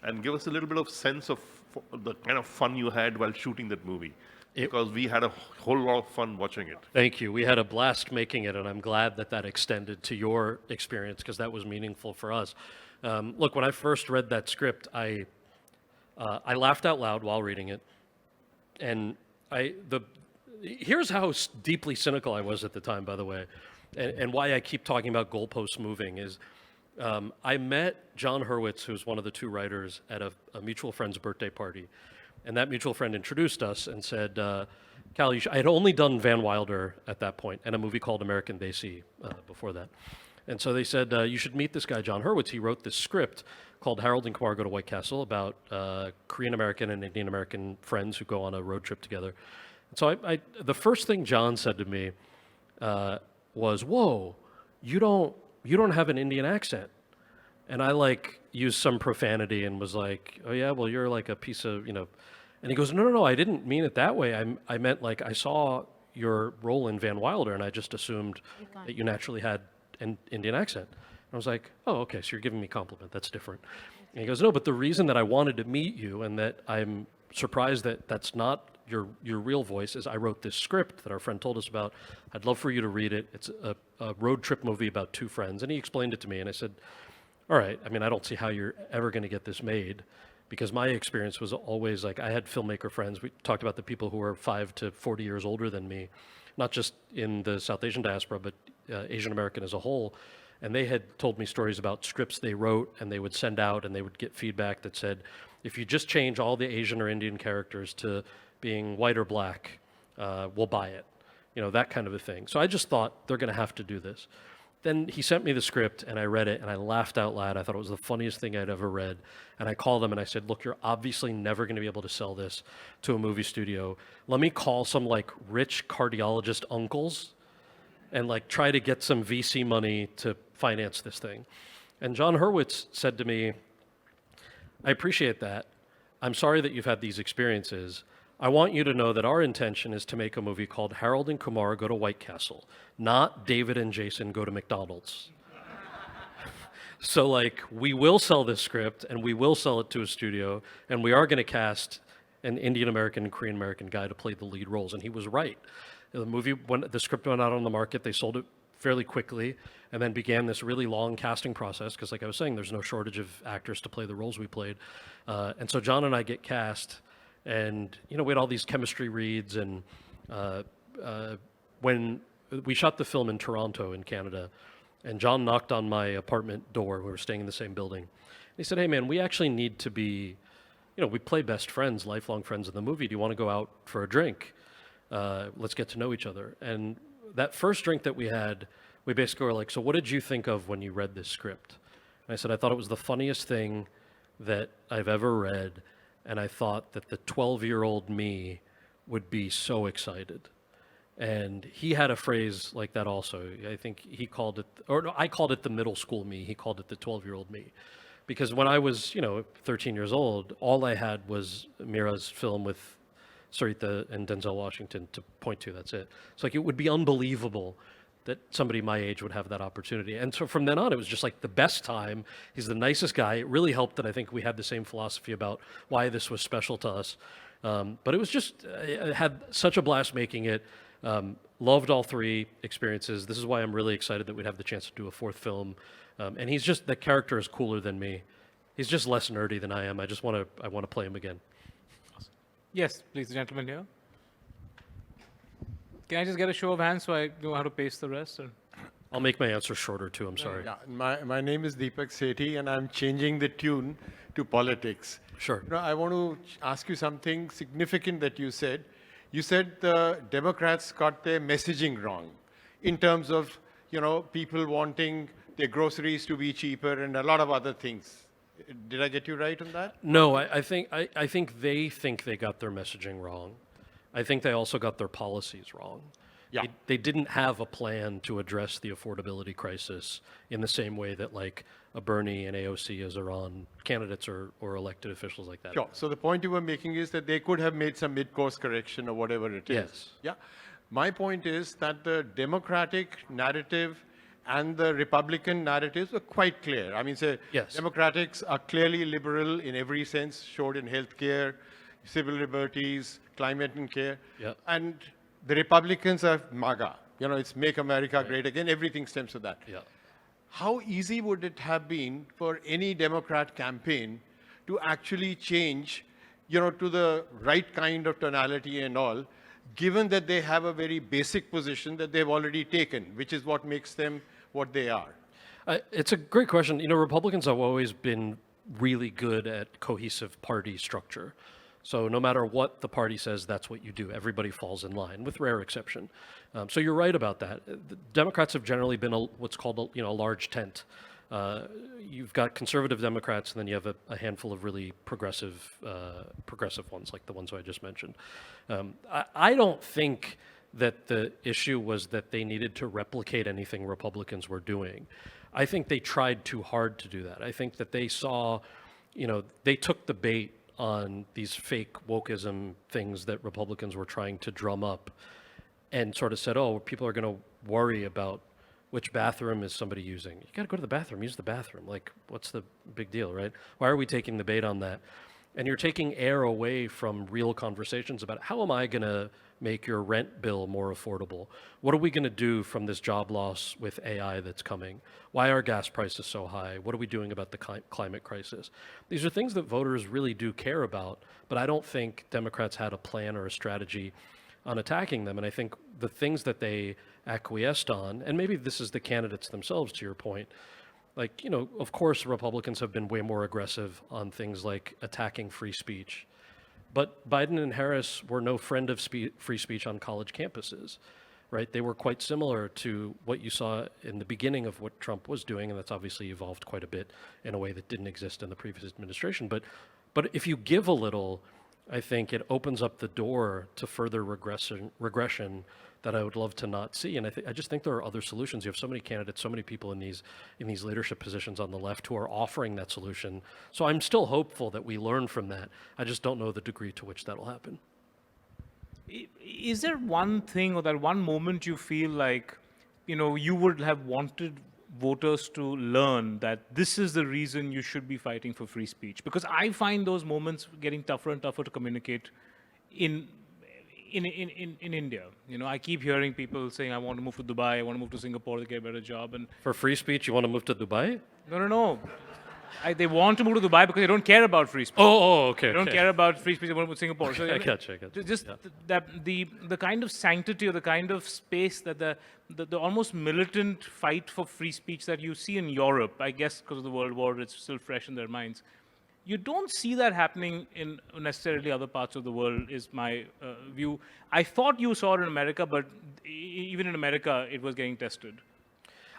And give us a little bit of sense of the kind of fun you had while shooting that movie. Because we had a whole lot of fun watching it. Thank you. We had a blast making it, and I'm glad that that extended to your experience because that was meaningful for us. Look, when I first read that script, I laughed out loud while reading it, and here's how deeply cynical I was at the time, by the way, and why I keep talking about goalposts moving is I met John Hurwitz, who's one of the two writers, at a mutual friend's birthday party. And that mutual friend introduced us and said, Kal, I had only done Van Wilder at that point and a movie called American Desi before that. And so they said, you should meet this guy, John Hurwitz. He wrote this script called Harold and Kumar Go to White Castle about Korean American and Indian American friends who go on a road trip together. And so the first thing John said to me was, whoa, you don't have an Indian accent. And I used some profanity and was like, oh yeah, well you're like a piece of, and he goes, no, I didn't mean it that way. I meant I saw your role in Van Wilder and I just assumed that you naturally had an Indian accent. And I was like, oh, okay, so you're giving me a compliment. That's different. And he goes, no, but the reason that I wanted to meet you and that I'm surprised that that's not your real voice is I wrote this script that our friend told us about. I'd love for you to read it. It's a road trip movie about two friends. And he explained it to me and I said, all right, I mean, I don't see how you're ever going to get this made because my experience was always I had filmmaker friends. We talked about the people who were 5 to 40 years older than me, not just in the South Asian diaspora, but Asian American as a whole. And they had told me stories about scripts they wrote and they would send out and they would get feedback that said, if you just change all the Asian or Indian characters to being white or black, we'll buy it. That kind of a thing. So I just thought they're going to have to do this. Then he sent me the script and I read it and I laughed out loud. I thought it was the funniest thing I'd ever read. And I called them and I said, look, you're obviously never going to be able to sell this to a movie studio. Let me call some rich cardiologist uncles and try to get some VC money to finance this thing. And John Hurwitz said to me, I appreciate that. I'm sorry that you've had these experiences. I want you to know that our intention is to make a movie called Harold and Kumar Go to White Castle, not David and Jason Go to McDonald's. So we will sell this script and we will sell it to a studio and we are going to cast an Indian American and Korean American guy to play the lead roles. And he was right. When the script went out on the market, they sold it fairly quickly and then began this really long casting process because like I was saying, there's no shortage of actors to play the roles we played. And so John and I get cast. And, we had all these chemistry reads and when we shot the film in Toronto in Canada and John knocked on my apartment door, we were staying in the same building. And he said, hey man, we actually need to be, we play best friends, lifelong friends in the movie. Do you want to go out for a drink? Let's get to know each other. And that first drink that we had, we basically were like, so what did you think of when you read this script? And I said, I thought it was the funniest thing that I've ever read. And I thought that the 12-year-old me would be so excited. And he had a phrase like that also. I think he called it, or no, I called it the middle school me. He called it the 12-year-old me. Because when I was, 13 years old, all I had was Mira's film with Sarita and Denzel Washington to point to. That's it. It's it would be unbelievable that somebody my age would have that opportunity. And so from then on, it was just the best time. He's the nicest guy. It really helped that I think we had the same philosophy about why this was special to us. But it was just, I had such a blast making it. Loved all three experiences. This is why I'm really excited that we'd have the chance to do a fourth film. And the character is cooler than me. He's just less nerdy than I am. I want to play him again. Awesome. Yes, please, the gentleman here. Can I just get a show of hands so I know how to pace the rest? Or? I'll make my answer shorter too, I'm sorry. Yeah, my name is Deepak Sethi and I'm changing the tune to politics. Sure. I want to ask you something significant that you said. You said the Democrats got their messaging wrong in terms of, people wanting their groceries to be cheaper and a lot of other things. Did I get you right on that? No, I think they got their messaging wrong. I think they also got their policies wrong. Yeah. They didn't have a plan to address the affordability crisis in the same way that a Bernie and AOC as Iran candidates or elected officials like that. Sure. So the point you were making is that they could have made some mid-course correction or whatever it is. Yes. Yeah. My point is that the Democratic narrative and the Republican narratives were quite clear. I mean, say, Yes. Democrats are clearly liberal in every sense, showed in healthcare, civil liberties, climate and care. Yeah. And the Republicans are MAGA. You know, it's Make America Great Again. Everything stems to that. Yeah. How easy would it have been for any Democrat campaign to actually change, you know, to the right kind of tonality and all, given that they have a very basic position that they've already taken, which is what makes them what they are? It's a great question. You know, Republicans have always been really good at cohesive party structure. So no matter what the party says, that's what you do. Everybody falls in line, with rare exception. So you're right about that. The Democrats have generally been what's called a large tent. You've got conservative Democrats, and then you have a handful of really progressive ones, like the ones I just mentioned. I don't think that the issue was that they needed to replicate anything Republicans were doing. I think they tried too hard to do that. I think that they saw, they took the bait on these fake wokeism things that Republicans were trying to drum up and sort of said, oh, people are going to worry about which bathroom is somebody using. You got to go to the bathroom, use the bathroom. Like, what's the big deal, right? Why are we taking the bait on that? And you're taking air away from real conversations about how am I going to make your rent bill more affordable? What are we going to do from this job loss with AI that's coming? Why are gas prices so high? What are we doing about the climate crisis? These are things that voters really do care about, but I don't think Democrats had a plan or a strategy on attacking them. And I think the things that they acquiesced on, and maybe this is the candidates themselves, to your point, like, of course, Republicans have been way more aggressive on things like attacking free speech. But Biden and Harris were no friend of free speech on college campuses, right? They were quite similar to what you saw in the beginning of what Trump was doing, and that's obviously evolved quite a bit in a way that didn't exist in the previous administration. But if you give a little, I think it opens up the door to further regression that I would love to not see. And I just think there are other solutions. You have so many candidates, so many people in these leadership positions on the left who are offering that solution. So I'm still hopeful that we learn from that. I just don't know the degree to which that'll happen. Is there one thing or that one moment you feel like, you would have wanted voters to learn that this is the reason you should be fighting for free speech? Because I find those moments getting tougher and tougher to communicate in India. I keep hearing people saying, I want to move to Dubai, I want to move to Singapore to get a better job. And for free speech, you want to move to Dubai? No. They want to move to Dubai because they don't care about free speech. Oh, okay. They don't care about free speech, they want to move to Singapore. So I got you. Just the kind of sanctity or the kind of space that the almost militant fight for free speech that you see in Europe, I guess because of the World War, it's still fresh in their minds. You don't see that happening in necessarily other parts of the world, is my view. I thought you saw it in America, but even in America, it was getting tested.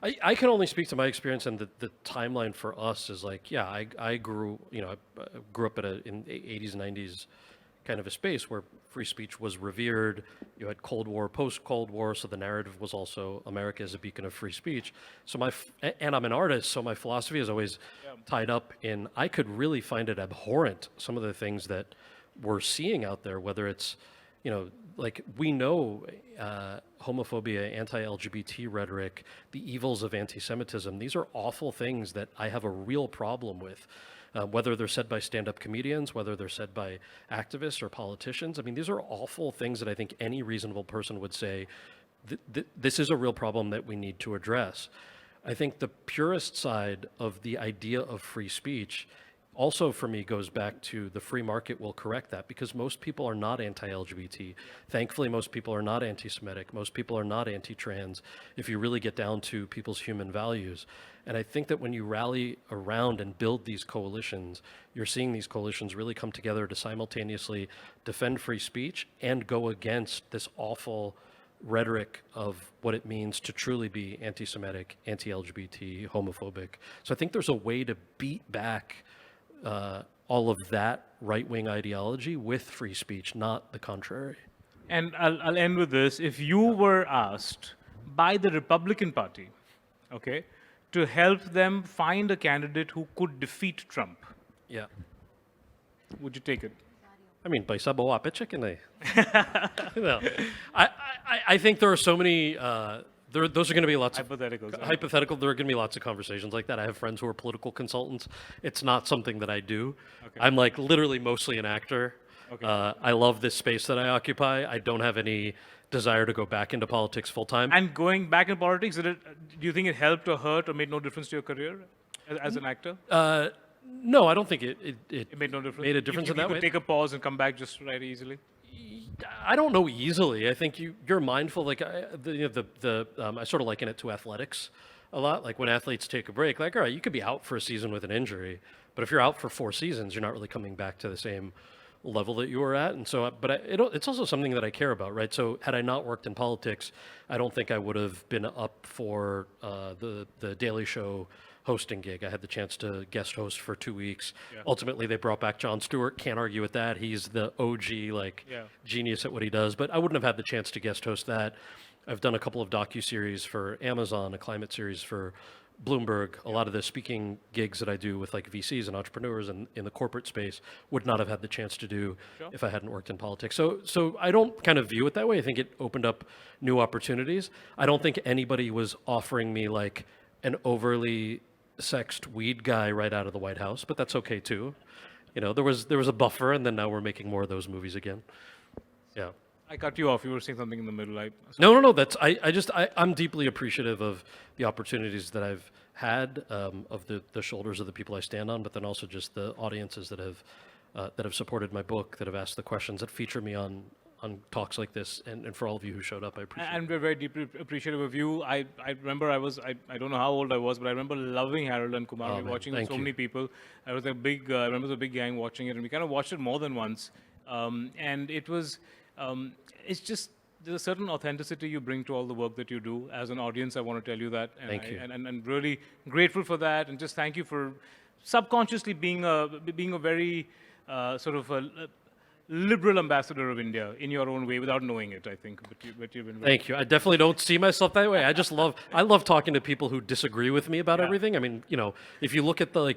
I can only speak to my experience, and the timeline for us is like, I grew up in the 80s, 90s kind of a space where free speech was revered. You had Cold War, post-Cold War, so the narrative was also America as a beacon of free speech. So and I'm an artist, so my philosophy is always tied up in, I could really find it abhorrent, some of the things that we're seeing out there, whether it's, like we know homophobia, anti-LGBT rhetoric, the evils of anti-Semitism. These are awful things that I have a real problem with. Whether they're said by stand-up comedians, whether they're said by activists or politicians. I mean, these are awful things that I think any reasonable person would say, this is a real problem that we need to address. I think the purist side of the idea of free speech also, for me, goes back to the free market will correct that, because most people are not anti-LGBT. Thankfully, most people are not anti-Semitic. Most people are not anti-trans, if you really get down to people's human values. And I think that when you rally around and build these coalitions, you're seeing these coalitions really come together to simultaneously defend free speech and go against this awful rhetoric of what it means to truly be anti-Semitic, anti-LGBT, homophobic. So I think there's a way to beat back all of that right-wing ideology with free speech, not the contrary. And I'll end with this. If you were asked by the Republican Party, okay, to help them find a candidate who could defeat Trump, Yeah. would you take it? I mean, paisa bawa pe chicken eh. No. I think there are so many. Those are going to be lots Hypotheticals, of yeah. hypothetical. There are going to be lots of conversations like that. I have friends who are political consultants. It's not something that I do. Okay. I'm like literally mostly an actor. Okay. I love this space that I occupy. I don't have any desire to go back into politics full time. And going back in politics, do you think it helped or hurt or made no difference to your career as an actor? No, I don't think it It made no difference. made a difference you, in that you way. could take a pause and come back just right easily. I don't know easily. I think you're mindful. Like I sort of liken it to athletics a lot. Like when athletes take a break, like all right, you could be out for a season with an injury, but if you're out for 4 seasons, you're not really coming back to the same level that you were at. And so, it's also something that I care about, right? So had I not worked in politics, I don't think I would have been up for the Daily Show hosting gig. I had the chance to guest host for 2 weeks. Yeah. Ultimately, they brought back Jon Stewart. Can't argue with that. He's the OG, genius at what he does. But I wouldn't have had the chance to guest host that. I've done a couple of docuseries for Amazon, a climate series for Bloomberg. A lot of the speaking gigs that I do with like VCs and entrepreneurs and in the corporate space would not have had the chance to do if I hadn't worked in politics. So I don't kind of view it that way. I think it opened up new opportunities. I don't think anybody was offering me like an overly sexed weed guy right out of the White House, but that's okay too. You know, there was a buffer, and then now we're making more of those movies again. Yeah. I cut you off. You were saying something in the middle. No. That's I'm deeply appreciative of the opportunities that I've had, of the shoulders of the people I stand on, but then also just the audiences that have supported my book, that have asked the questions, that feature me on talks like this, and for all of you who showed up, I appreciate it. And we're very deeply appreciative of you. I remember I don't know how old I was, but I remember loving Harold and Kumar. Oh, We were man, watching with thank so you. many people. I was a big, I remember the big gang watching it, and we kind of watched it more than once. And it was, it's just, there's a certain authenticity you bring to all the work that you do. As an audience, I want to tell you that. And Thank you. And really grateful for that, and just thank you for subconsciously being a very sort of a liberal ambassador of India in your own way, without knowing it, I think. But you've been very Thank you. I definitely don't see myself that way. I love talking to people who disagree with me about Yeah. everything. I mean, you know, if you look at the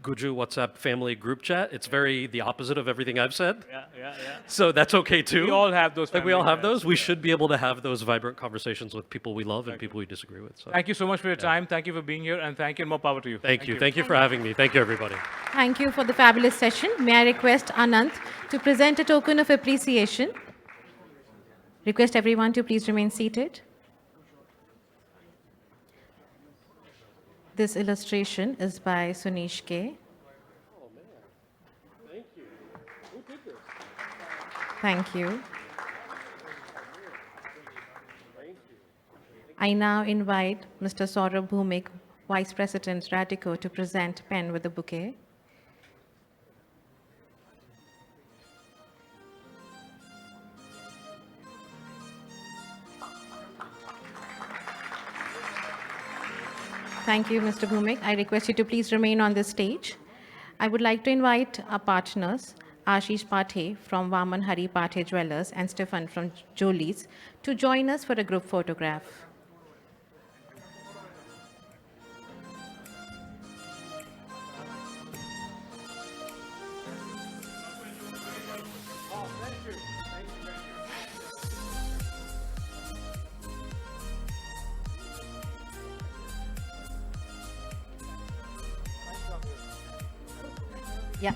Guju WhatsApp family group chat, it's very the opposite of everything I've said. yeah. So that's okay too. We all have those. Like we all family have those. chats, We yeah. should be able to have those vibrant conversations with people we love and people we disagree with. So Thank you so much for your time. Thank you for being here, and thank you, and more power to you. thank you. Thank you for having me. Thank you, everybody. Thank you for the fabulous session. May I request Anant to present a token of appreciation? Request everyone to please remain seated. This illustration is by Sunish K. Thank you. I now invite Mr. Saurabh Bhumik, Vice President Radico, to present Penn with a bouquet. Thank you, Mr. Bhumik. I request you to please remain on the stage. I would like to invite our partners, Ashish Pathe from Vaman Hari Pathe Jewelers and Stefan from Jolie's, to join us for a group photograph. Yeah.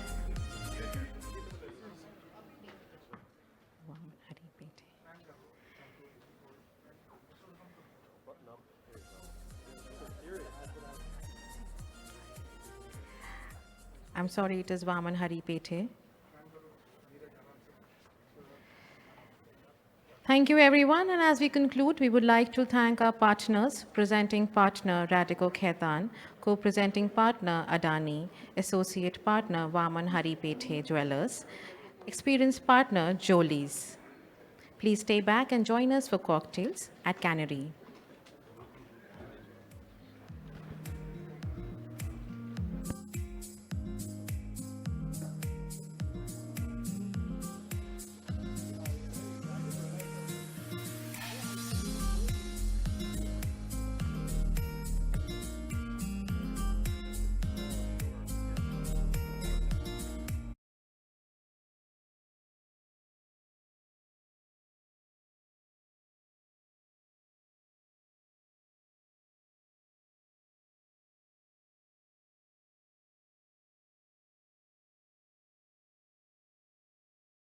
I'm sorry, it is Vaman Hari Pethe. Thank you, everyone. And as we conclude, we would like to thank our partners, presenting partner Radico Khaitan, co-presenting partner Adani, associate partner Vaman Hari Pethe Jewelers, experienced partner Jolie's. Please stay back and join us for cocktails at Cannery.